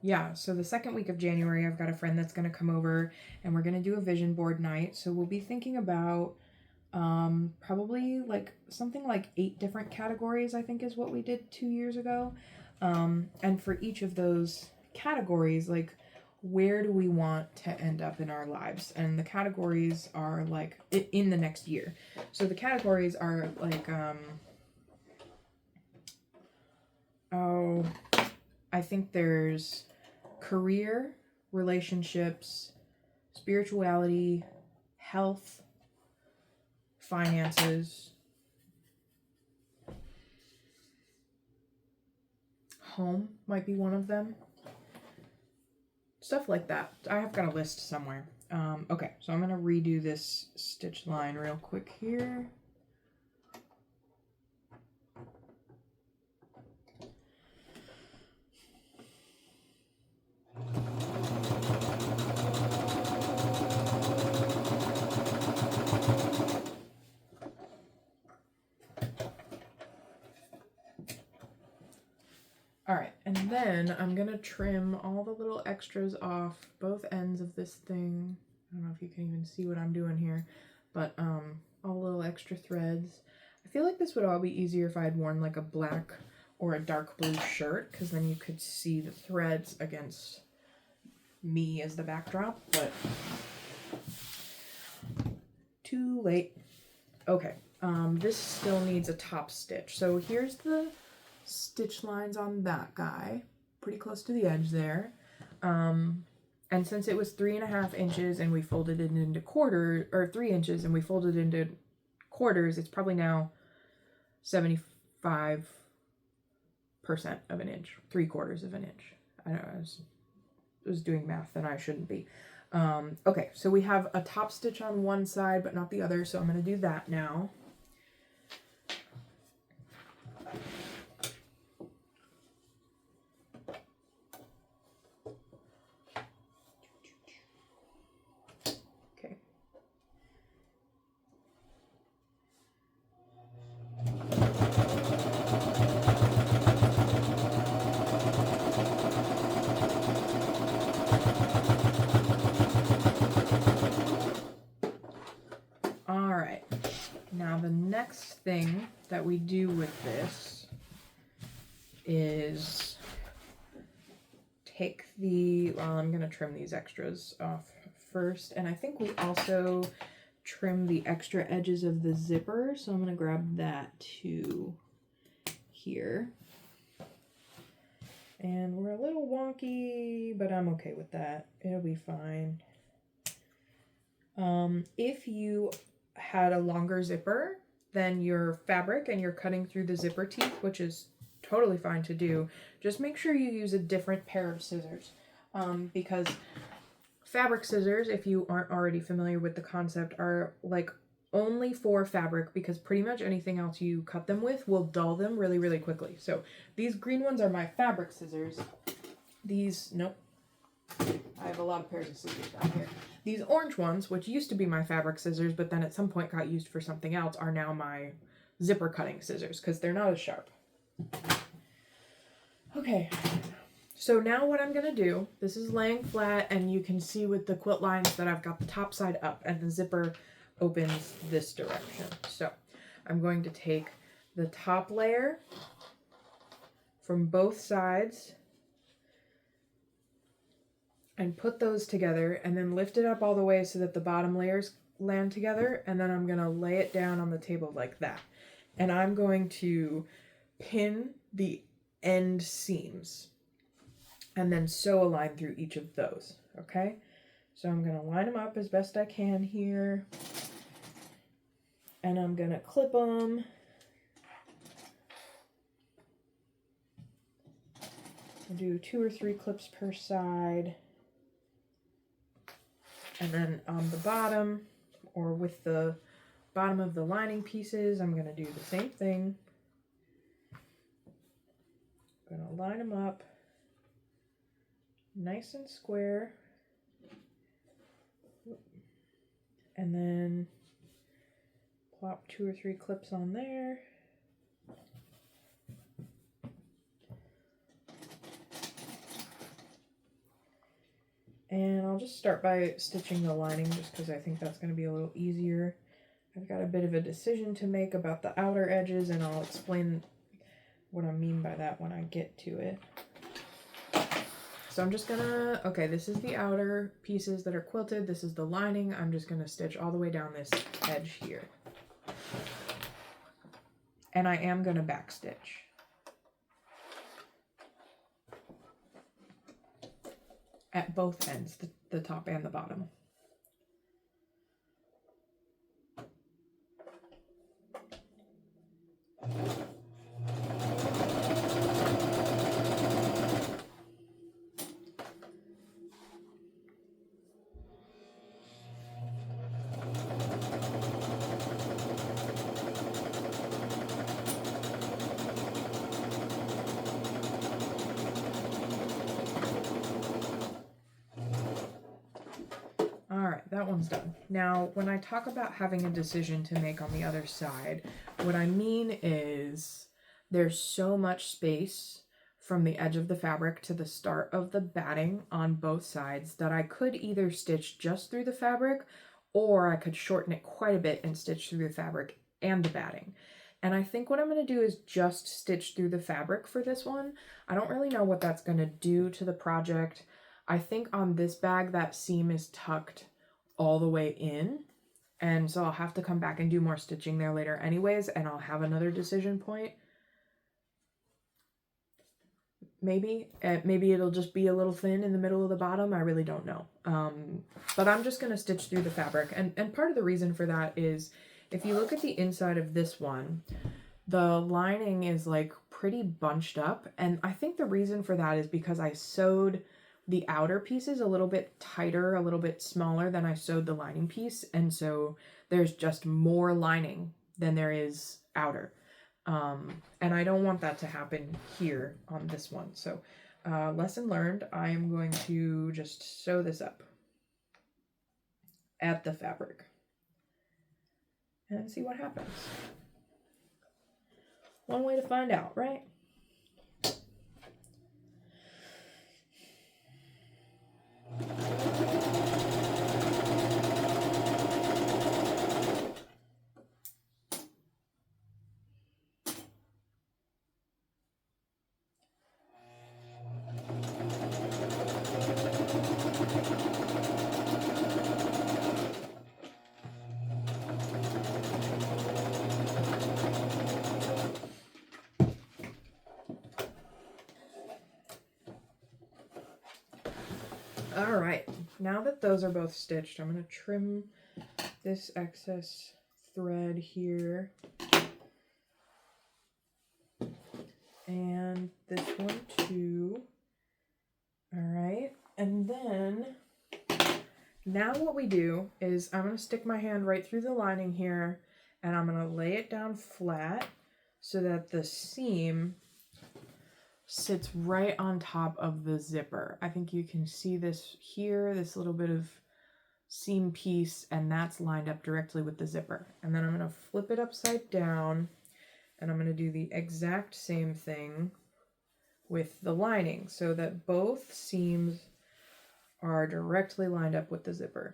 Yeah, so the second week of January, I've got a friend that's going to come over and we're going to do a vision board night. So we'll be thinking about probably like something like 8 different categories, I think is what we did 2 years ago. And for each of those categories, like, where do we want to end up in our lives? And the categories are like in the next year. So the categories are like, I think there's career, relationships, spirituality, health, finances, home might be one of them. Stuff like that. I have got a list somewhere. Okay, so I'm going to redo this stitch line real quick here. Alright, and then I'm gonna trim all the little extras off both ends of this thing. I don't know if you can even see what I'm doing here, but all the little extra threads. I feel like this would all be easier if I had worn like a black or a dark blue shirt, because then you could see the threads against me as the backdrop, but too late. Okay, this still needs a top stitch. So here's the stitch lines on that guy, pretty close to the edge there. And since it was 3.5 inches and we folded it into quarters, or 3 inches and we folded it into quarters, it's probably now 75% of an inch, 3/4 of an inch. I don't know, I was doing math that I shouldn't be. Okay, so we have a top stitch on one side but not the other, so I'm going to do that now. Alright, now the next thing that we do with this is take the, well, I'm going to trim these extras off first, and I think we also trim the extra edges of the zipper, so I'm going to grab that too here. And we're a little wonky, but I'm okay with that. It'll be fine. If you had a longer zipper than your fabric and you're cutting through the zipper teeth, which is totally fine to do, just make sure you use a different pair of scissors. Because fabric scissors, if you aren't already familiar with the concept, are like only for fabric, because pretty much anything else you cut them with will dull them really, really quickly. So these green ones are my fabric scissors. These, nope. I have a lot of pairs of scissors down here. These orange ones, which used to be my fabric scissors, but then at some point got used for something else, are now my zipper cutting scissors, because they're not as sharp. Okay, so now what I'm going to do, this is laying flat, and you can see with the quilt lines that I've got the top side up, and the zipper opens this direction. So I'm going to take the top layer from both sides and put those together, and then lift it up all the way so that the bottom layers land together, and then I'm going to lay it down on the table like that. And I'm going to pin the end seams and then sew a line through each of those, okay? So I'm going to line them up as best I can here, and I'm going to clip them. I'll do 2 or 3 clips per side. And then on the bottom, or with the bottom of the lining pieces, I'm going to do the same thing. I'm going to line them up nice and square. And then plop 2 or 3 clips on there. And I'll just start by stitching the lining, just because I think that's going to be a little easier. I've got a bit of a decision to make about the outer edges, and I'll explain what I mean by that when I get to it. So I'm just gonna, okay, this is the outer pieces that are quilted. This is the lining. I'm just gonna stitch all the way down this edge here. And I am gonna back stitch. At both ends, the top and the bottom. All right, that one's done. Now, when I talk about having a decision to make on the other side, what I mean is there's so much space from the edge of the fabric to the start of the batting on both sides that I could either stitch just through the fabric, or I could shorten it quite a bit and stitch through the fabric and the batting. And I think what I'm going to do is just stitch through the fabric for this one. I don't really know what that's going to do to the project. I think on this bag that seam is tucked all the way in, and so I'll have to come back and do more stitching there later anyways, and I'll have another decision point. Maybe it'll just be a little thin in the middle of the bottom. I really don't know. But I'm just going to stitch through the fabric, and part of the reason for that is if you look at the inside of this one, the lining is like pretty bunched up, and I think the reason for that is because I sewed the outer pieces a little bit tighter, a little bit smaller than I sewed the lining piece, and so there's just more lining than there is outer. And I don't want that to happen here on this one. So lesson learned, I am going to just sew this up at the fabric and see what happens. One way to find out, right? All right, now that those are both stitched, I'm going to trim this excess thread here. And this one too. All right, and then now what we do is I'm going to stick my hand right through the lining here, and I'm going to lay it down flat so that the seam sits right on top of the zipper. I think you can see this here, this little bit of seam piece, and that's lined up directly with the zipper. And then I'm going to flip it upside down, and I'm going to do the exact same thing with the lining so that both seams are directly lined up with the zipper.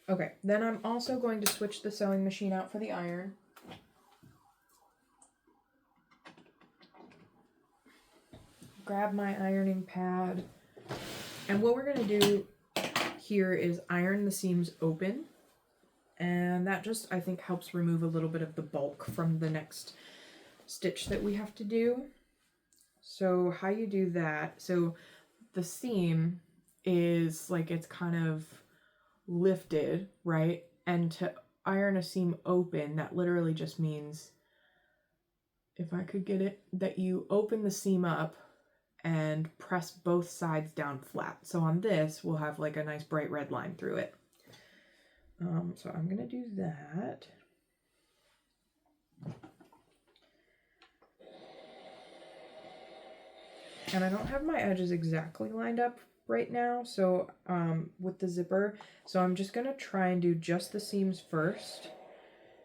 Okay, then I'm also going to switch the sewing machine out for the iron. Grab my ironing pad. And what we're going to do here is iron the seams open. And that just, I think, helps remove a little bit of the bulk from the next stitch that we have to do. So how you do that, so the seam is like it's kind of lifted, right? And to iron a seam open, that literally just means, if I could get it, that you open the seam up and press both sides down flat. So on this, we'll have like a nice bright red line through it. So I'm gonna do that. And I don't have my edges exactly lined up right now, so with the zipper, so I'm just gonna try and do just the seams first,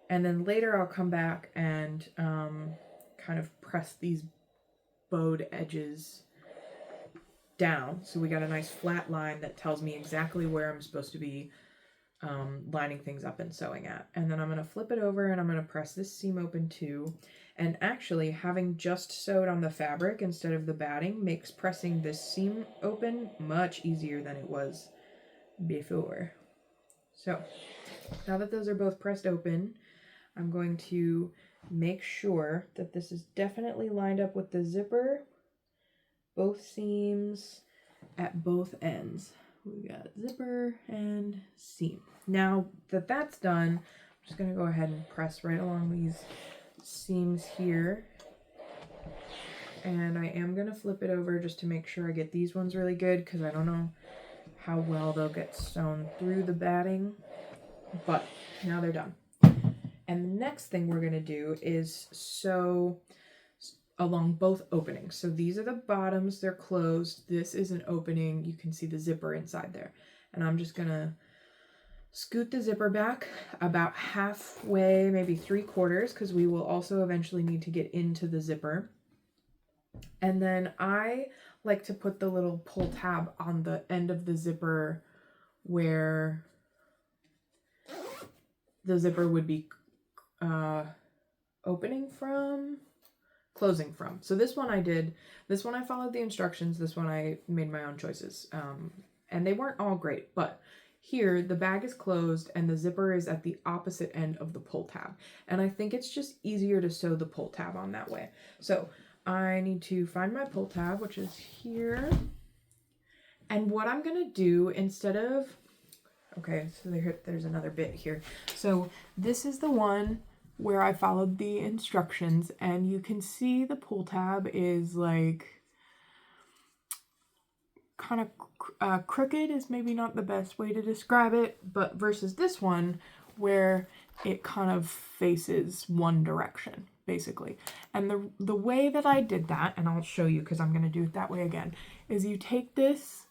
and then later I'll come back and kind of press these bowed edges down, so we got a nice flat line that tells me exactly where I'm supposed to be lining things up and sewing at. And then I'm going to flip it over and I'm going to press this seam open too. And actually, having just sewed on the fabric instead of the batting makes pressing this seam open much easier than it was before. So now that those are both pressed open, I'm going to make sure that this is definitely lined up with the zipper, both seams at both ends. We got zipper and seam. Now that that's done, I'm just going to go ahead and press right along these seams here. And I am going to flip it over just to make sure I get these ones really good, because I don't know how well they'll get sewn through the batting. But now they're done. And the next thing we're going to do is sew along both openings. So these are the bottoms, they're closed. This is an opening. You can see the zipper inside there. And I'm just gonna scoot the zipper back about halfway, maybe 3/4, because we will also eventually need to get into the zipper. And then I like to put the little pull tab on the end of the zipper where the zipper would be opening from, closing from. So this one I did, this one I followed the instructions, this one I made my own choices. And they weren't all great, but here the bag is closed and the zipper is at the opposite end of the pull tab. And I think it's just easier to sew the pull tab on that way. So I need to find my pull tab, which is here. And what I'm gonna do instead of, okay, so there's another bit here. So this is the one where I followed the instructions, and you can see the pull tab is like kind of crooked is maybe not the best way to describe it, but versus this one where it kind of faces one direction basically. And the way that I did that, and I'll show you because I'm going to do it that way again, is you take this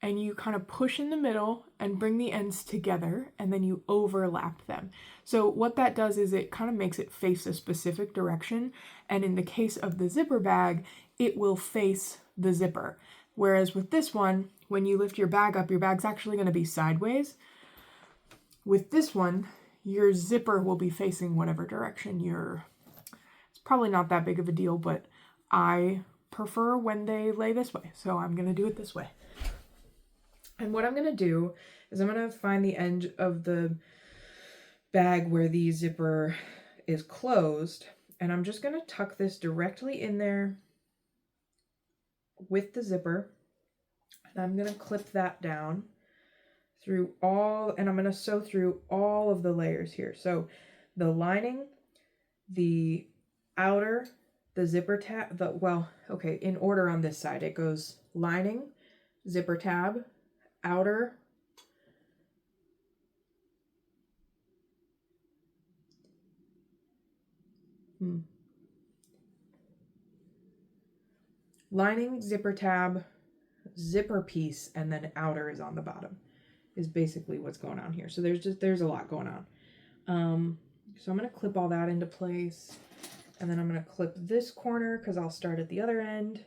and you kind of push in the middle and bring the ends together, and then you overlap them. So what that does is it kind of makes it face a specific direction, and in the case of the zipper bag, it will face the zipper. Whereas with this one, when you lift your bag up, your bag's actually going to be sideways. With this one, your zipper will be facing whatever direction it's probably not that big of a deal, but I prefer when they lay this way, so I'm going to do it this way. And what I'm going to do is I'm going to find the end of the bag where the zipper is closed, and I'm just going to tuck this directly in there with the zipper, and I'm going to clip that down through all, and I'm going to sew through all of the layers here. So the lining, the outer, the zipper tab, in order on this side, it goes lining, zipper tab, outer, lining, zipper tab, zipper piece, and then outer is on the bottom, is basically what's going on here. So there's a lot going on. So I'm going to clip all that into place, and then I'm going to clip this corner because I'll start at the other end,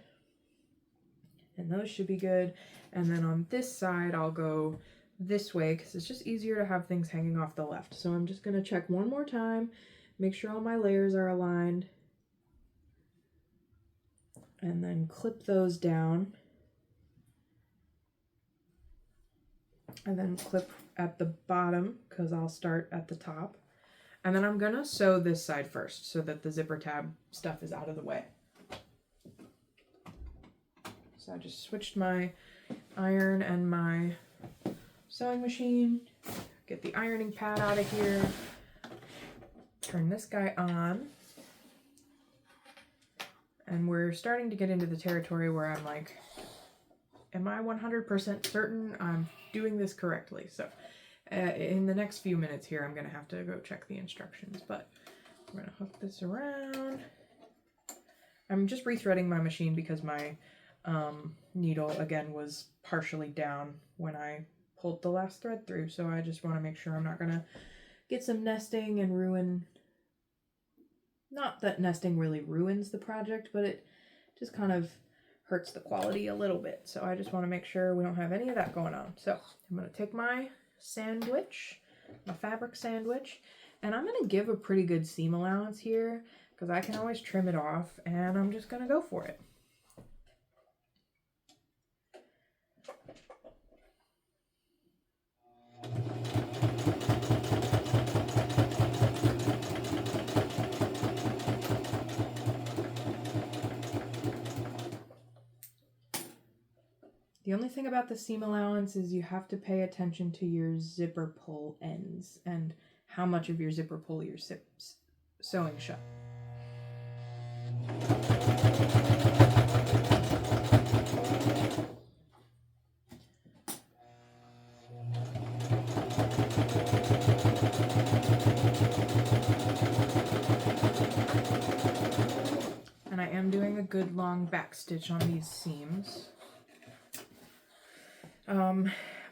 and those should be good. And then on this side, I'll go this way because it's just easier to have things hanging off the left. So I'm just going to check one more time, make sure all my layers are aligned, and then clip those down. And then clip at the bottom because I'll start at the top. And then I'm going to sew this side first so that the zipper tab stuff is out of the way. So I just switched my iron and my sewing machine. Get the ironing pad out of here. Turn this guy on. And we're starting to get into the territory where I'm like, am I 100% certain I'm doing this correctly? So in the next few minutes here, I'm going to have to go check the instructions, but I'm going to hook this around. I'm just rethreading my machine because my needle, again, was partially down when I pulled the last thread through. So I just want to make sure I'm not going to get some nesting and ruin. Not that nesting really ruins the project, but it just kind of hurts the quality a little bit. So I just want to make sure we don't have any of that going on. So I'm going to take my sandwich, my fabric sandwich, and I'm going to give a pretty good seam allowance here because I can always trim it off, and I'm just going to go for it. The only thing about the seam allowance is you have to pay attention to your zipper pull ends and how much of your zipper pull you're sewing shut. am doing a good long back stitch on these seams.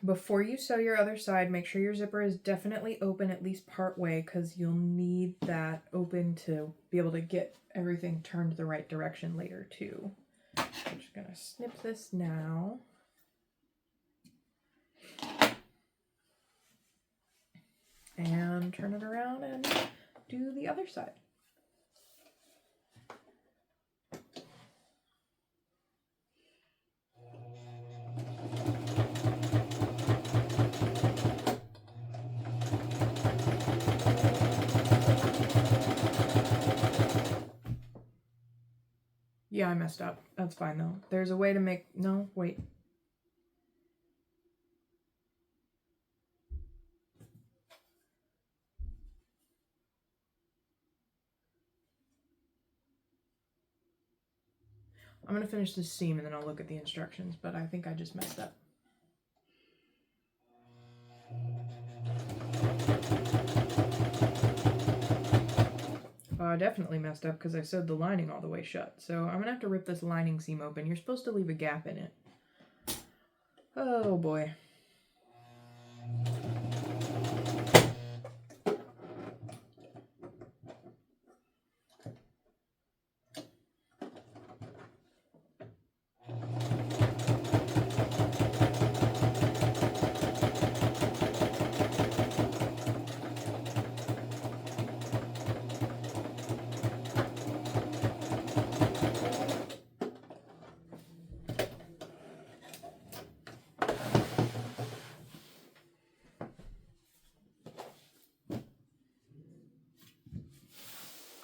Before you sew your other side, make sure your zipper is definitely open at least part way, because you'll need that open to be able to get everything turned the right direction later too. I'm just gonna snip this now. And turn it around and do the other side. Yeah, I messed up. That's fine though. There's a way to make, no, wait. I'm going to finish this seam and then I'll look at the instructions, but I think I just messed up. I definitely messed up because I sewed the lining all the way shut. So I'm going to have to rip this lining seam open. You're supposed to leave a gap in it. Oh boy.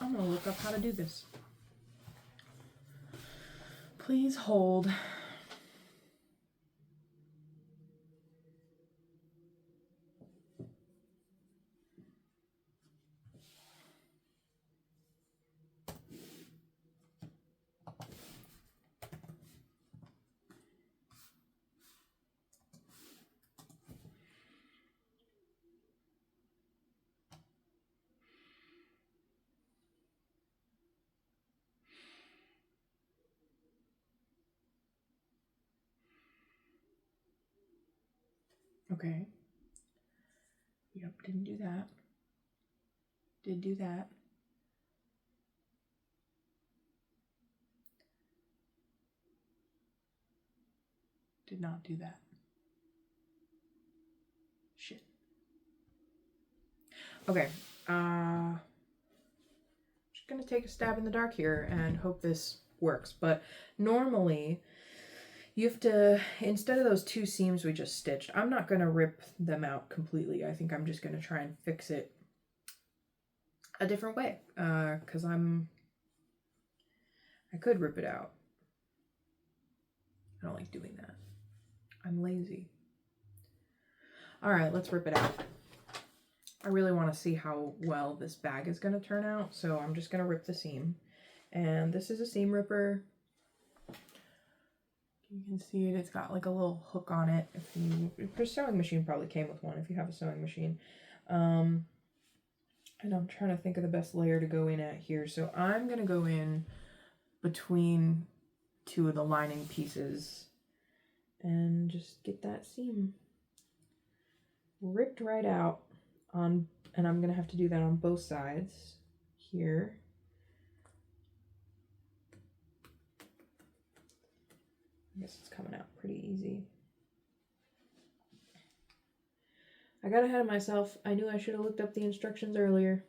I'm going to look up how to do this. Please hold. Okay. Yep, didn't do that. Did do that. Did not do that. Shit. Okay. Just gonna take a stab in the dark here and hope this works. But normally, you have to, instead of those two seams we just stitched, I'm not gonna rip them out completely. I think I'm just gonna try and fix it a different way. Because I could rip it out. I don't like doing that. I'm lazy. All right, let's rip it out. I really want to see how well this bag is going to turn out, so I'm just going to rip the seam. And this is a seam ripper. You can see it, it's got like a little hook on it. If your sewing machine probably came with one if you have a sewing machine. And I'm trying to think of the best layer to go in at here. So I'm going to go in between two of the lining pieces and just get that seam ripped right out on, and I'm gonna have to do that on both sides here. I guess it's coming out pretty easy. I got ahead of myself. I knew I should have looked up the instructions earlier.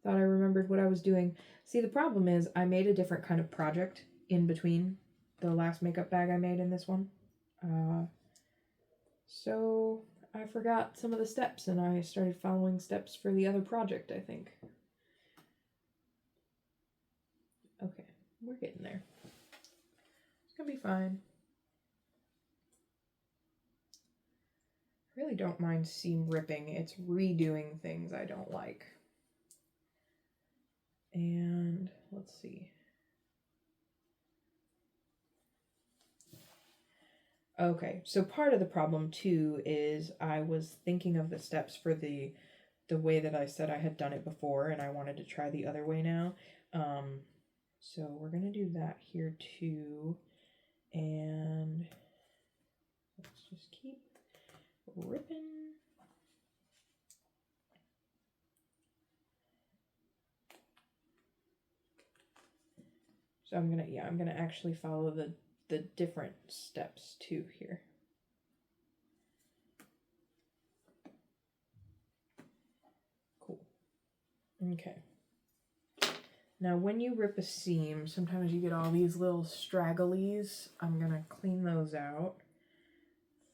Thought I remembered what I was doing. See, the problem is I made a different kind of project in between the last makeup bag I made in this one. So I forgot some of the steps and I started following steps for the other project, I think. Okay, we're getting there. It's gonna be fine. I really don't mind seam ripping. It's redoing things I don't like. And let's see. Okay, so part of the problem too is I was thinking of the steps for the way that I said I had done it before, and I wanted to try the other way now. So we're going to do that here too. And let's just keep ripping. So I'm gonna actually follow the different steps too here. Cool. Okay. Now when you rip a seam, sometimes you get all these little stragglies. I'm gonna clean those out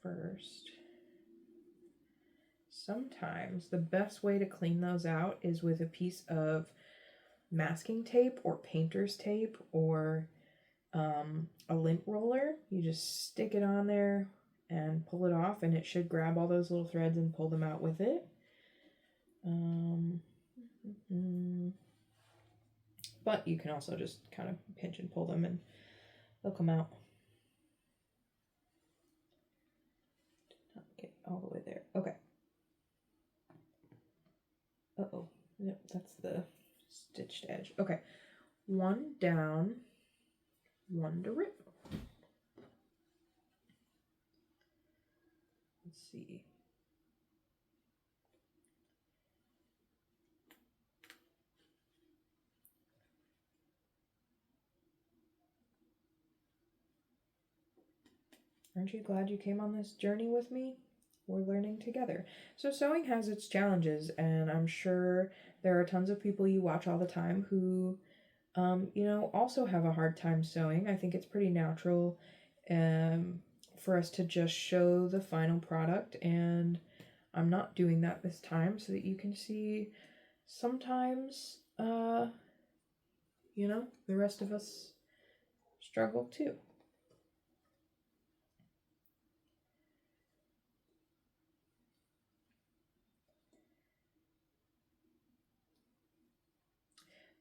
first. Sometimes the best way to clean those out is with a piece of masking tape or painter's tape or a lint roller. You just stick it on there and pull it off, and it should grab all those little threads and pull them out with it. But you can also just kind of pinch and pull them and they'll come out. Not get all the way there. Okay. Uh-oh. Yep, that's the stitched edge. Okay. One down, one to rip. Let's see. Aren't you glad you came on this journey with me? We're learning together. So sewing has its challenges, and I'm sure there are tons of people you watch all the time who, also have a hard time sewing. I think it's pretty natural for us to just show the final product, and I'm not doing that this time so that you can see sometimes, the rest of us struggle too.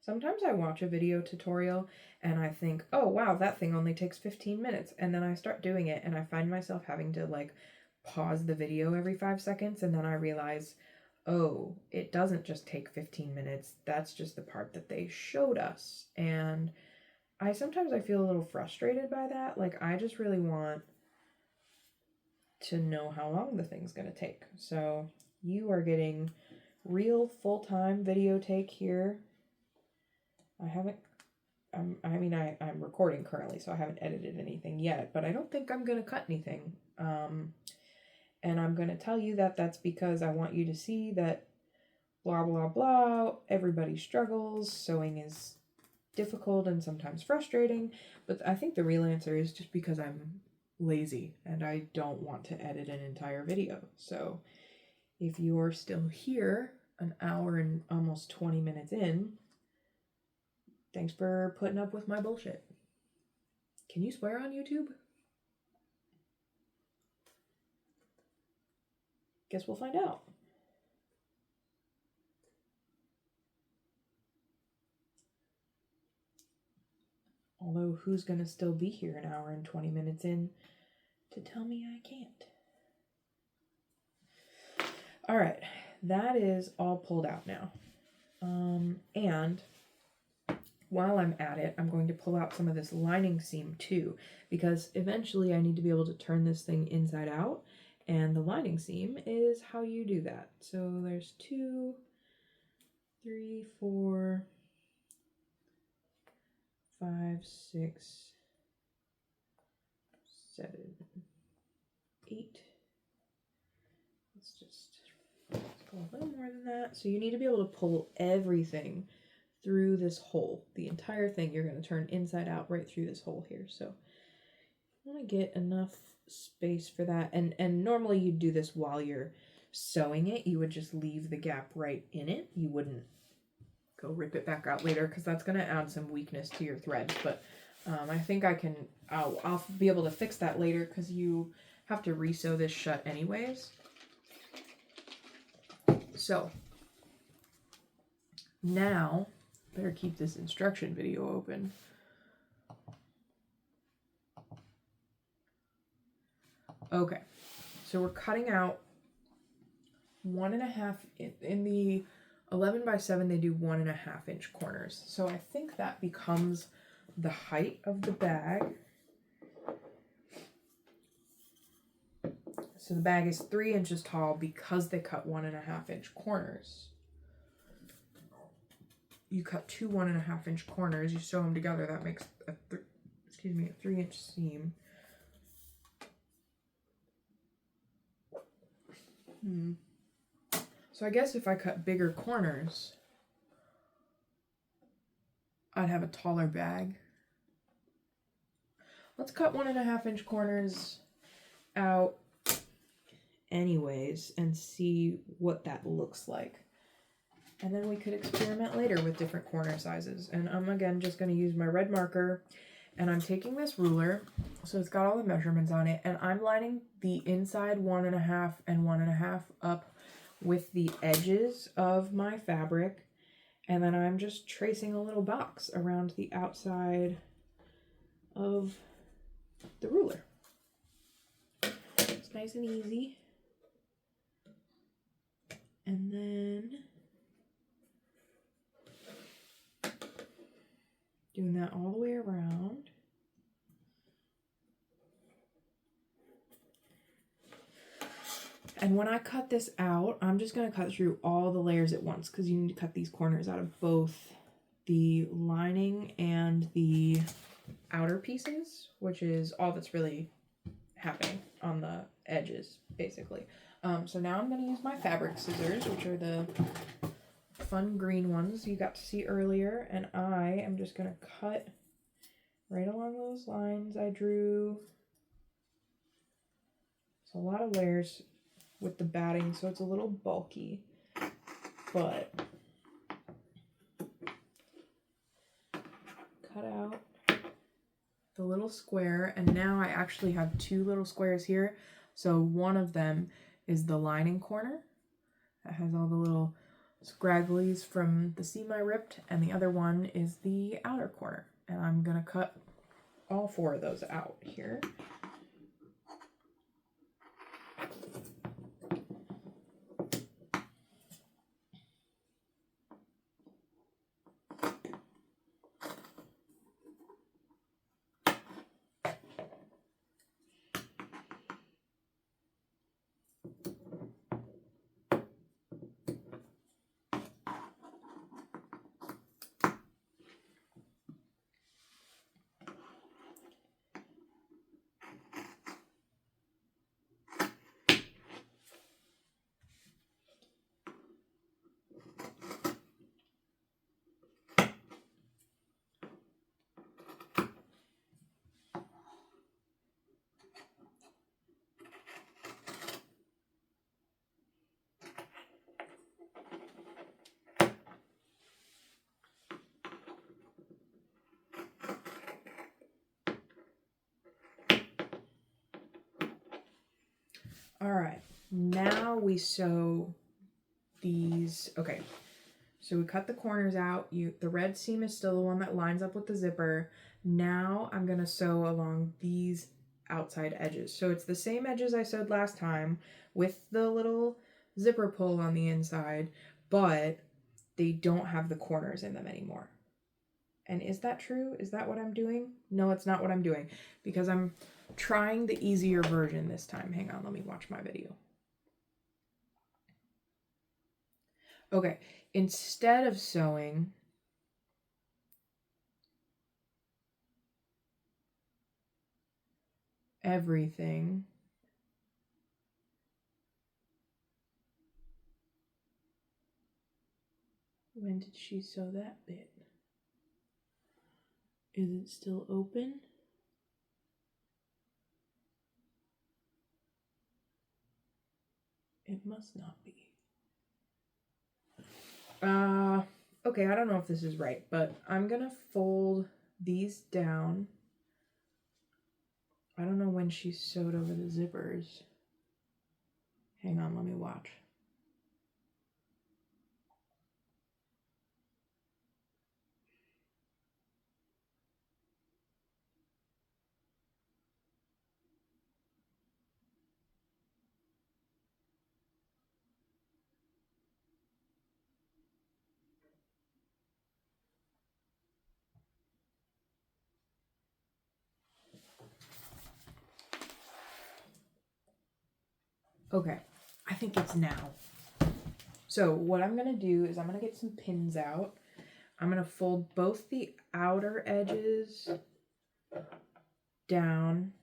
Sometimes I watch a video tutorial and I think, oh wow, that thing only takes 15 minutes. And then I start doing it and I find myself having to like pause the video every 5 seconds. And then I realize, oh, it doesn't just take 15 minutes. That's just the part that they showed us. And I feel a little frustrated by that. Like I just really want to know how long the thing's going to take. So you are getting real full-time video take here. I'm recording currently, so I haven't edited anything yet, but I don't think I'm going to cut anything. And I'm going to tell you that that's because I want you to see that blah, blah, blah, everybody struggles, sewing is difficult and sometimes frustrating, but I think the real answer is just because I'm lazy and I don't want to edit an entire video. So if you're still here an hour and almost 20 minutes in, thanks for putting up with my bullshit. Can you swear on YouTube? Guess we'll find out. Although, who's gonna still be here an hour and 20 minutes in to tell me I can't? All right, that is all pulled out now. And while I'm at it, I'm going to pull out some of this lining seam too, because eventually I need to be able to turn this thing inside out, and the lining seam is how you do that. So there's 2, 3, 4, 5, 6, 7, 8. Let's go a little more than that. So you need to be able to pull everything through this hole. The entire thing you're going to turn inside out right through this hole here. So you want to get enough space for that. And normally you'd do this while you're sewing it. You would just leave the gap right in it. You wouldn't go rip it back out later because that's going to add some weakness to your threads. But I think I'll be able to fix that later because you have to re-sew this shut anyways. So now, better keep this instruction video open. Okay, so we're cutting out 1.5 in the 11 by 7, they do 1.5 inch corners. So I think that becomes the height of the bag. So the bag is 3 inches tall because they cut 1.5 inch corners. You cut two 1.5 inch corners, you sew them together, that makes a 3 inch seam. So I guess if I cut bigger corners, I'd have a taller bag. Let's cut 1.5 inch corners out anyways and see what that looks like. And then we could experiment later with different corner sizes. And I'm again just going to use my red marker, and I'm taking this ruler, so it's got all the measurements on it, and I'm lining the inside 1.5 and 1.5 up with the edges of my fabric, and then I'm just tracing a little box around the outside of the ruler. It's nice and easy. And then doing that all the way around. And when I cut this out, I'm just going to cut through all the layers at once because you need to cut these corners out of both the lining and the outer pieces, which is all that's really happening on the edges, basically. So now I'm going to use my fabric scissors, which are the fun green ones you got to see earlier, and I am just going to cut right along those lines I drew. It's a lot of layers with the batting, so it's a little bulky, but cut out the little square, and now I actually have two little squares here. So one of them is the lining corner that has all the little scragglies from the seam I ripped, and the other one is the outer corner, and I'm gonna cut all four of those out here. All right, now we sew these. Okay, so we cut the corners out. The red seam is still the one that lines up with the zipper. Now I'm gonna sew along these outside edges. So it's the same edges I sewed last time with the little zipper pull on the inside, but they don't have the corners in them anymore. And is that true? Is that what I'm doing? No, it's not what I'm doing, because I'm trying the easier version this time. Hang on, let me watch my video. Okay, instead of sewing everything, when did she sew that bit? Is it still open? It must not be. Okay, I don't know if this is right, but I'm gonna fold these down. I don't know when she sewed over the zippers. Hang on, let me watch. Okay, I think it's now. So what I'm going to do is I'm going to get some pins out. I'm going to fold both the outer edges down,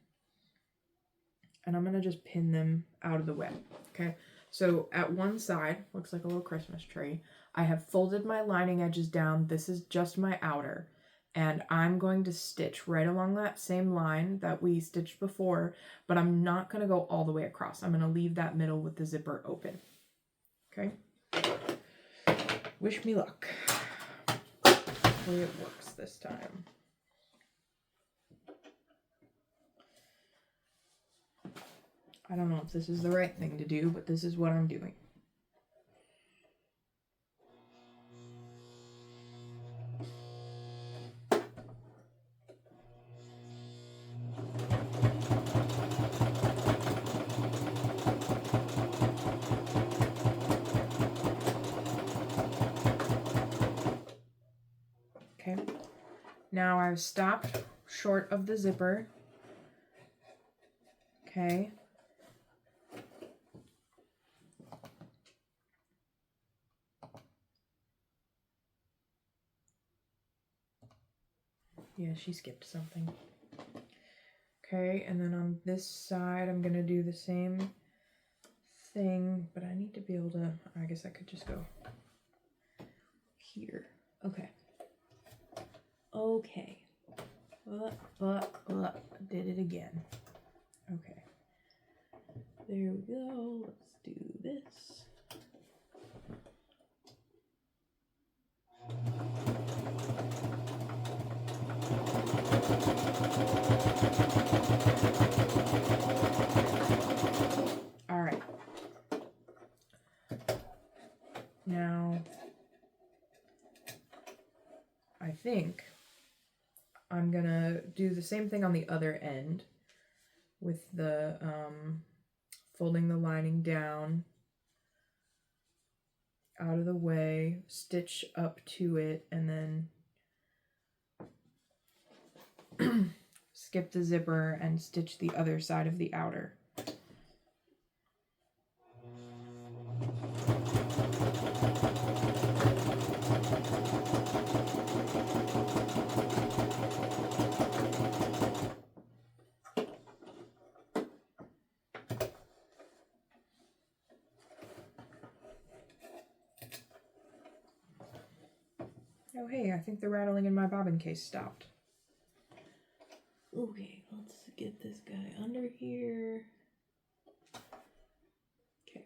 and I'm going to just pin them out of the way. Okay, so at one side, looks like a little Christmas tree, I have folded my lining edges down. This is just my outer. And I'm going to stitch right along that same line that we stitched before, but I'm not going to go all the way across. I'm going to leave that middle with the zipper open. Okay? Wish me luck. Hopefully it works this time. I don't know if this is the right thing to do, but this is what I'm doing. Okay, now I've stopped short of the zipper. Okay. Yeah, she skipped something. Okay, and then on this side, I'm going to do the same thing, but I need to be able to, I guess I could just go here. Okay. Okay. Did it again. Okay. There we go. Let's do this. All right. Now, I think I'm gonna do the same thing on the other end with the folding the lining down out of the way, stitch up to it, and then skip the zipper and stitch the other side of the outer. Oh hey, I think the rattling in my bobbin case stopped. Okay, let's get this guy under here. Okay.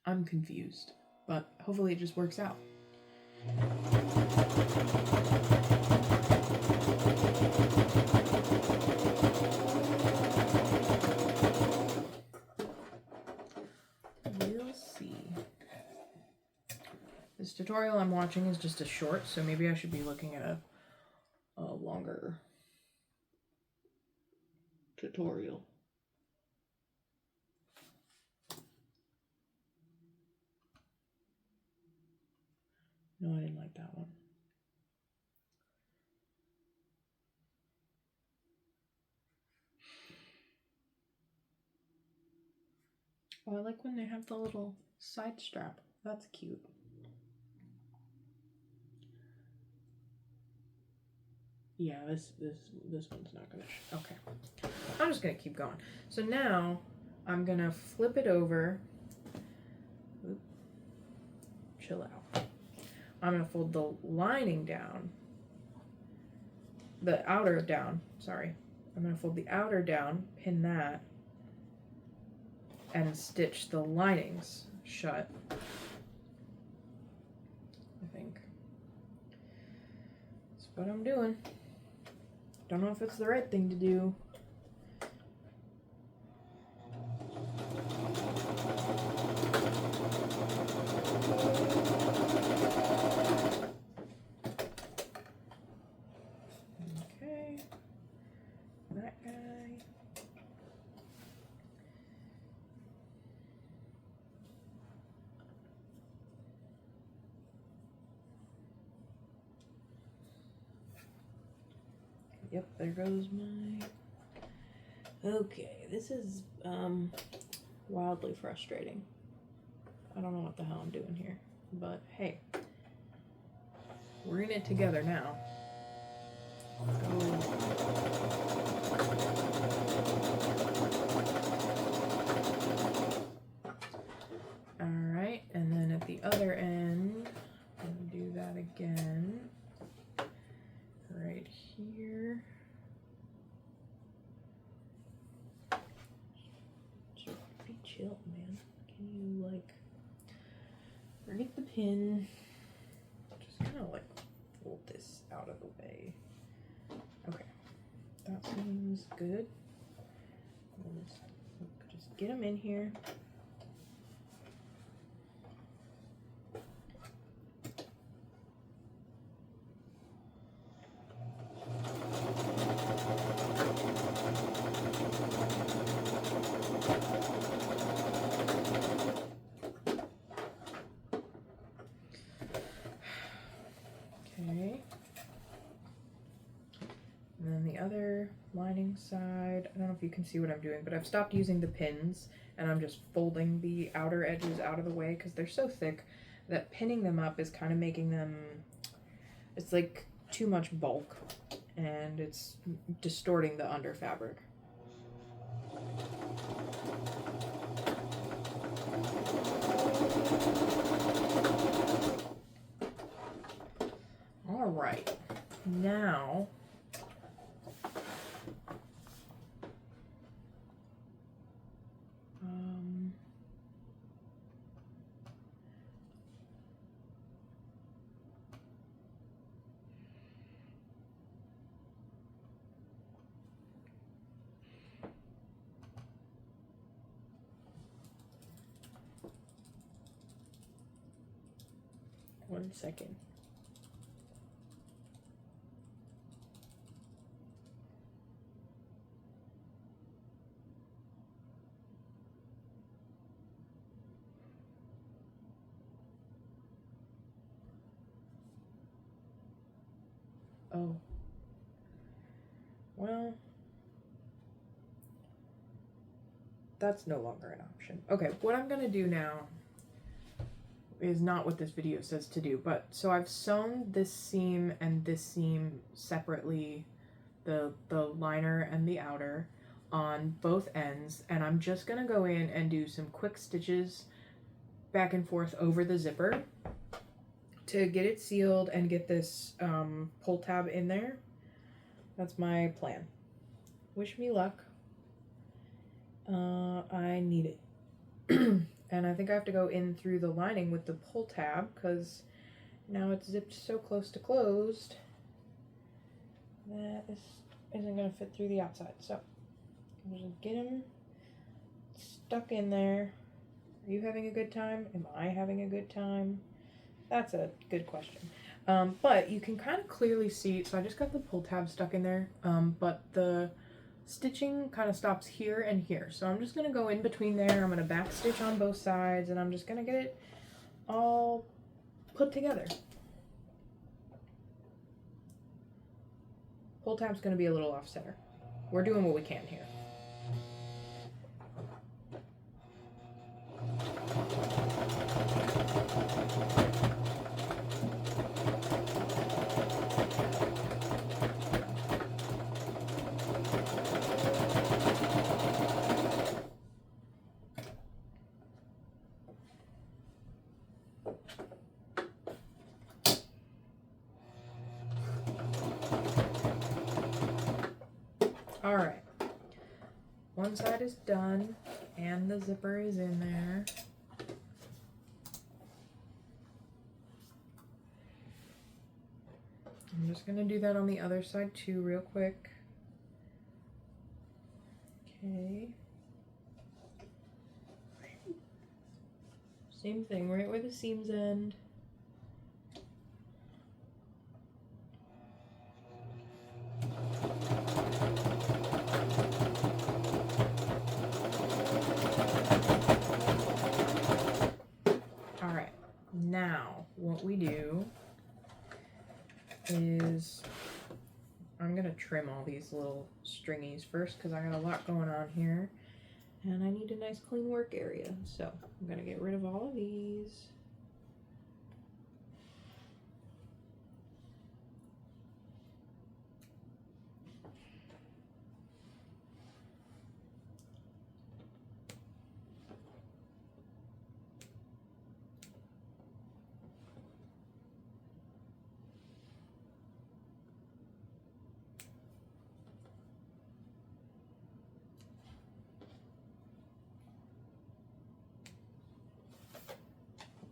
I'm confused, but hopefully it just works out. We'll see. This tutorial I'm watching is just a short, so maybe I should be looking at a longer tutorial. No, I didn't like that one. Oh, I like when they have the little side strap. That's cute. Yeah, this one's not gonna. Okay, I'm just gonna keep going. So now I'm gonna flip it over. Oop. Chill out. I'm gonna fold the lining down. The outer down. Sorry. I'm gonna fold the outer down, pin that, and stitch the linings shut. I think that's what I'm doing. Don't know if it's the right thing to do. Okay. That guy. Yep, there goes my Okay, this is wildly frustrating. I don't know what the hell I'm doing here, but hey, we're in it together now. Alright, and then at the other end, I'm gonna do that again. Right here. Just be chill, man. Can you, like, forget the pin? Just kind of like fold this out of the way. Okay, that seems good. We'll just get them in here. Okay. And then the other lining side, I don't know if you can see what I'm doing, but I've stopped using the pins and I'm just folding the outer edges out of the way because they're so thick that pinning them up is kind of making them, it's like too much bulk and it's distorting the under fabric. All right, now one second. Oh. Well, that's no longer an option. Okay, what I'm gonna do now is not what this video says to do, but so I've sewn this seam and this seam separately, the liner and the outer on both ends, and I'm just gonna go in and do some quick stitches back and forth over the zipper to get it sealed and get this pull tab in there. That's my plan. Wish me luck. I need it. And I think I have to go in through the lining with the pull tab because now it's zipped so close to closed that this isn't going to fit through the outside. So I'm just get them stuck in there. Are you having a good time? Am I having a good time? That's a good question. But you can kind of clearly see, so I just got the pull tab stuck in there, but the stitching kind of stops here and here. So I'm just going to go in between there. I'm going to back stitch on both sides and I'm just going to get it all put together. Pull tab's going to be a little off center. We're doing what we can here. All right, one side is done and the zipper is in there. I'm just gonna do that on the other side too real quick. Okay. Same thing, right where the seams end. Alright, now what we do is I'm gonna trim all these little stringies first because I got a lot going on here. And I need a nice clean work area. So I'm gonna get rid of all of these.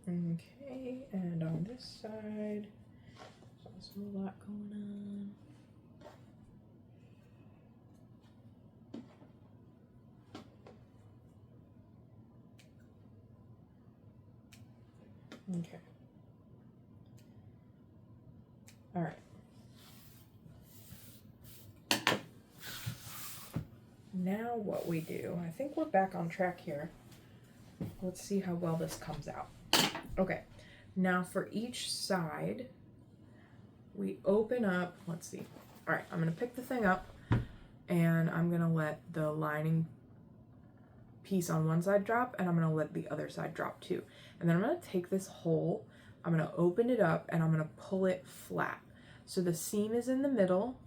Okay, and on this side, there's also a lot going on. Okay. All right. Now what we do, I think we're back on track here. Let's see how well this comes out. Okay, now for each side, we open up, let's see. All right, I'm gonna pick the thing up and I'm gonna let the lining piece on one side drop and I'm gonna let the other side drop too. And then I'm gonna take this hole, I'm gonna open it up and I'm gonna pull it flat. So the seam is in the middle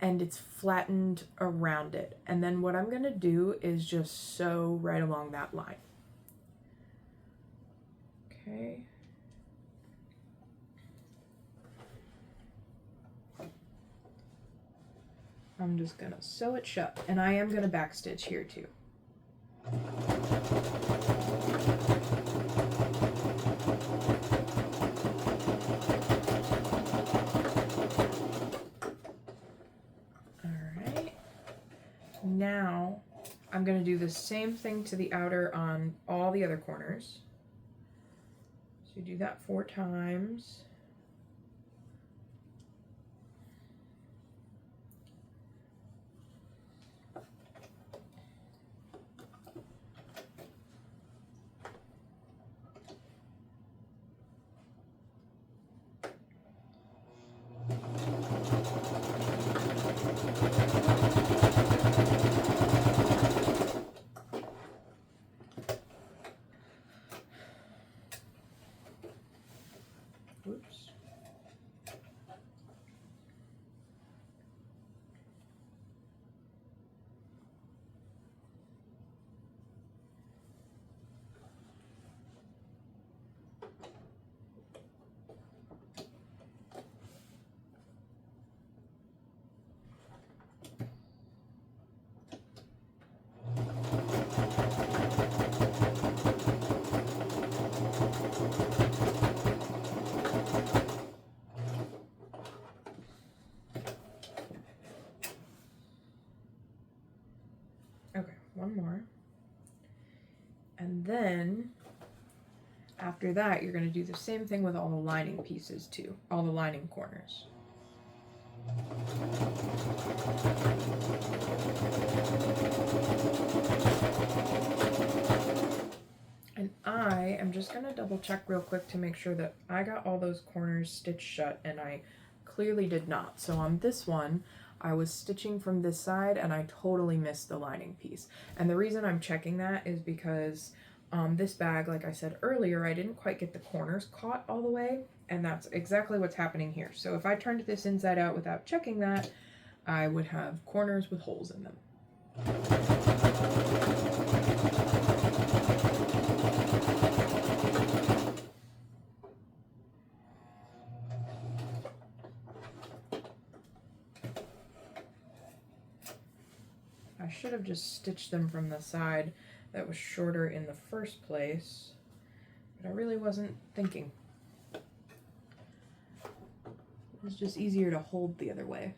and it's flattened around it. And then what I'm gonna do is just sew right along that line. Okay. I'm just gonna sew it shut, and I am gonna backstitch here too. Alright. Now I'm gonna do the same thing to the outer on all the other corners. So you do that 4 times. Oops. Okay, one more. And then after that, you're going to do the same thing with all the lining pieces too, all the lining corners. And I am just going to double check real quick to make sure that I got all those corners stitched shut, and I clearly did not. So on this one, I was stitching from this side and I totally missed the lining piece. And the reason I'm checking that is because this bag, like I said earlier, I didn't quite get the corners caught all the way, and that's exactly what's happening here. So if I turned this inside out without checking that, I would have corners with holes in them. I should have just stitched them from the side that was shorter in the first place, but I really wasn't thinking. It was just easier to hold the other way.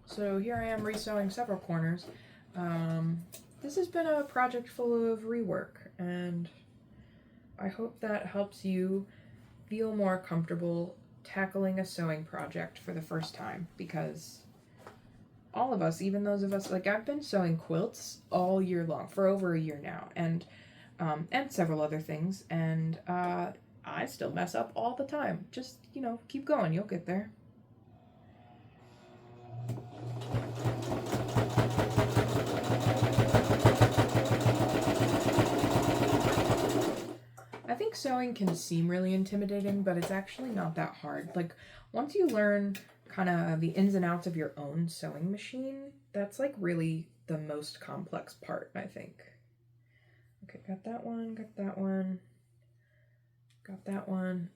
So here I am resewing several corners. This has been a project full of rework, and I hope that helps you feel more comfortable tackling a sewing project for the first time, because all of us, even those of us, like I've been sewing quilts all year long for over a year now, and several other things, and I still mess up all the time. Just, you know, keep going, you'll get there. I think sewing can seem really intimidating, but it's actually not that hard. Like, once you learn kind of the ins and outs of your own sewing machine, that's like really the most complex part, I think. Okay, got that one, got that one, got that one,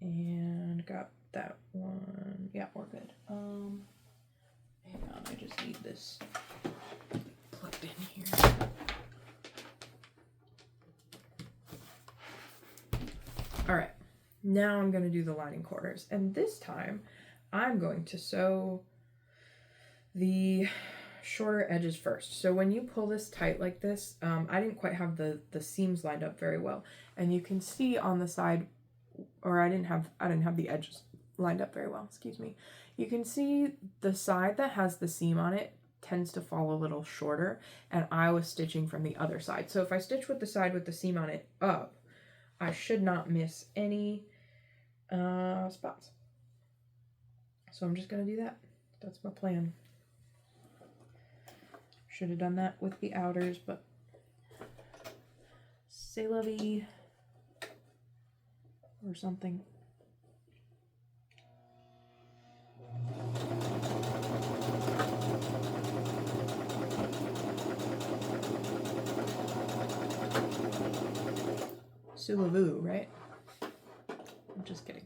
and got that one. Yeah, we're good. Hang on, I just need this plugged in here. All right, now I'm going to do the lining corners, and this time I'm going to sew the shorter edges first. So when you pull this tight like this, I didn't quite have the seams lined up very well, and you can see on the side, or I didn't have the edges lined up very well, excuse me. You can see the side that has the seam on it tends to fall a little shorter, and I was stitching from the other side. So if I stitch with the side with the seam on it up, I should not miss any spots. So I'm just going to do that. That's my plan. Should have done that with the outers, but c'est la vie or something. Sulavu, right? I'm just kidding.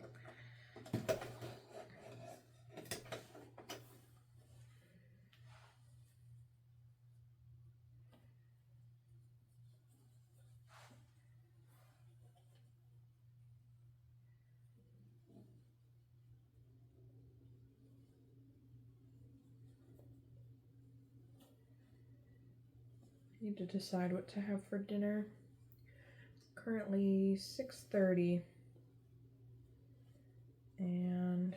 I need to decide what to have for dinner. Currently 6:30, and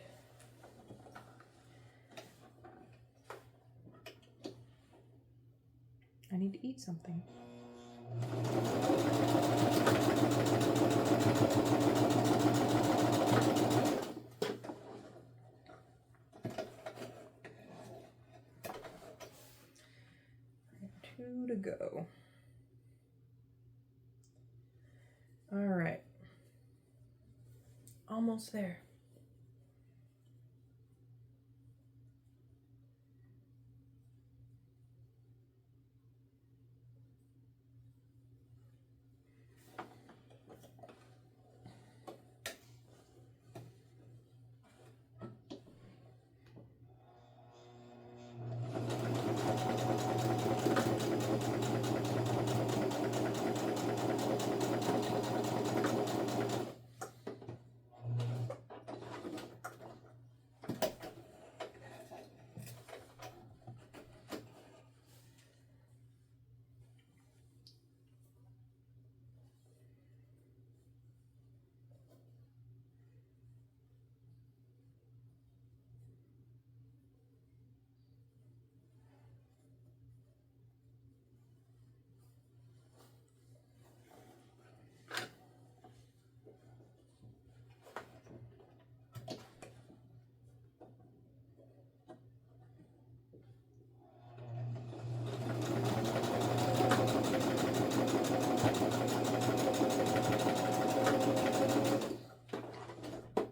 I need to eat something. Two to go. All right. Almost there.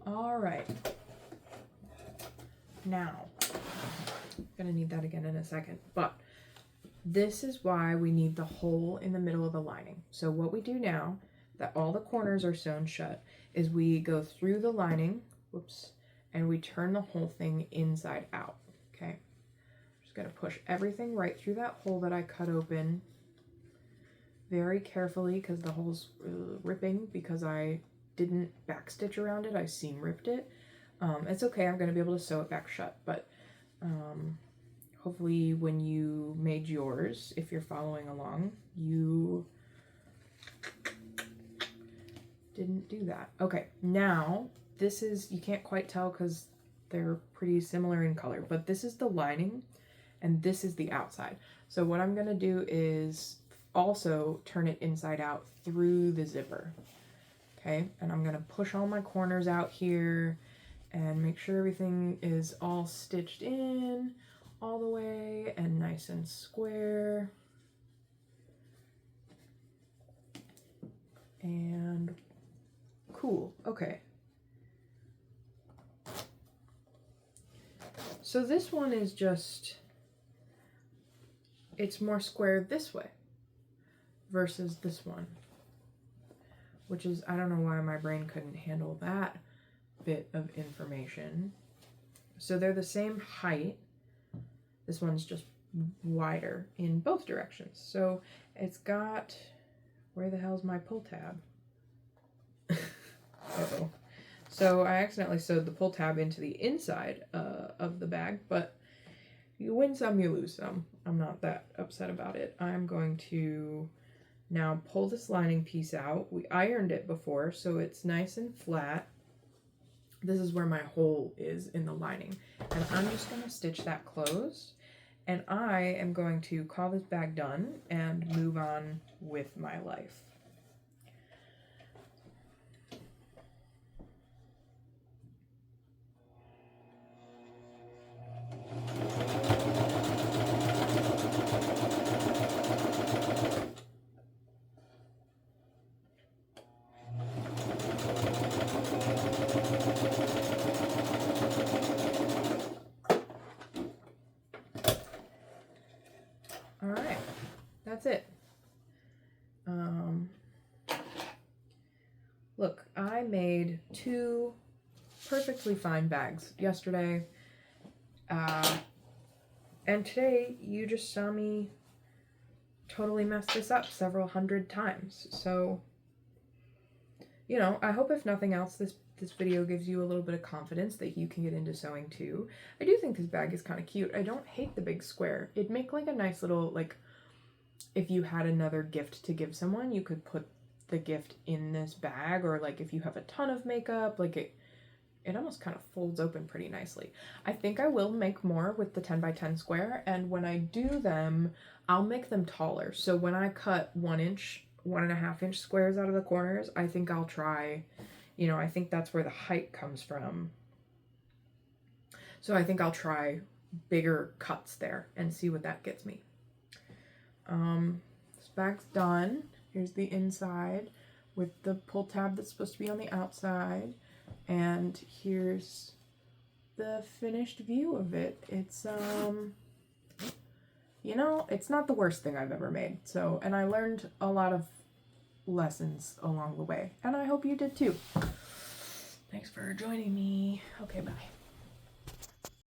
All right. Now, I'm gonna need that again in a second, but this is why we need the hole in the middle of the lining. So what we do now that all the corners are sewn shut is we go through the lining, whoops, and we turn the whole thing inside out, okay? Just gonna push everything right through that hole that I cut open very carefully because the hole's ripping because I didn't backstitch around it, I seam ripped it. It's okay, I'm gonna be able to sew it back shut, but hopefully when you made yours, if you're following along, you didn't do that. Okay, now this is, you can't quite tell because They're pretty similar in color, but this is the lining and this is the outside. So what I'm gonna do is also turn it inside out through the zipper. Okay, and I'm gonna push all my corners out here and make sure everything is all stitched in all the way and nice and square. And cool, okay. So this one is just, it's more square this way versus this one, which is, I don't know why my brain couldn't handle that bit of information. So they're the same height. This one's just wider in both directions. So it's got, where the hell's my pull tab? Uh-oh. So I accidentally sewed the pull tab into the inside of the bag, but you win some, you lose some. I'm not that upset about it. I'm going to now pull this lining piece out. We ironed it before, so it's nice and flat. This is where my hole is in the lining. And I'm just going to stitch that closed. And I am going to call this bag done and move on with my life. Alright, that's it. Look, I made 2 perfectly fine bags yesterday. And today you just saw me totally mess this up several hundred times. So, you know, I hope if nothing else, this video gives you a little bit of confidence that you can get into sewing too. I do think this bag is kind of cute. I don't hate the big square. It'd make like a nice little, like, if you had another gift to give someone, you could put the gift in this bag, or like if you have a ton of makeup, like it almost kind of folds open pretty nicely. I think I will make more with the 10 by 10 square, and when I do them, I'll make them taller. So when I cut 1 inch, 1.5 inch squares out of the corners, I think I'll try, you know, I think that's where the height comes from. So I think I'll try bigger cuts there and see what that gets me. This bag's done. Here's the inside with the pull tab that's supposed to be on the outside. And here's the finished view of it. It's, you know, it's not the worst thing I've ever made. So, and I learned a lot of lessons along the way. And I hope you did too. Thanks for joining me. Okay, bye.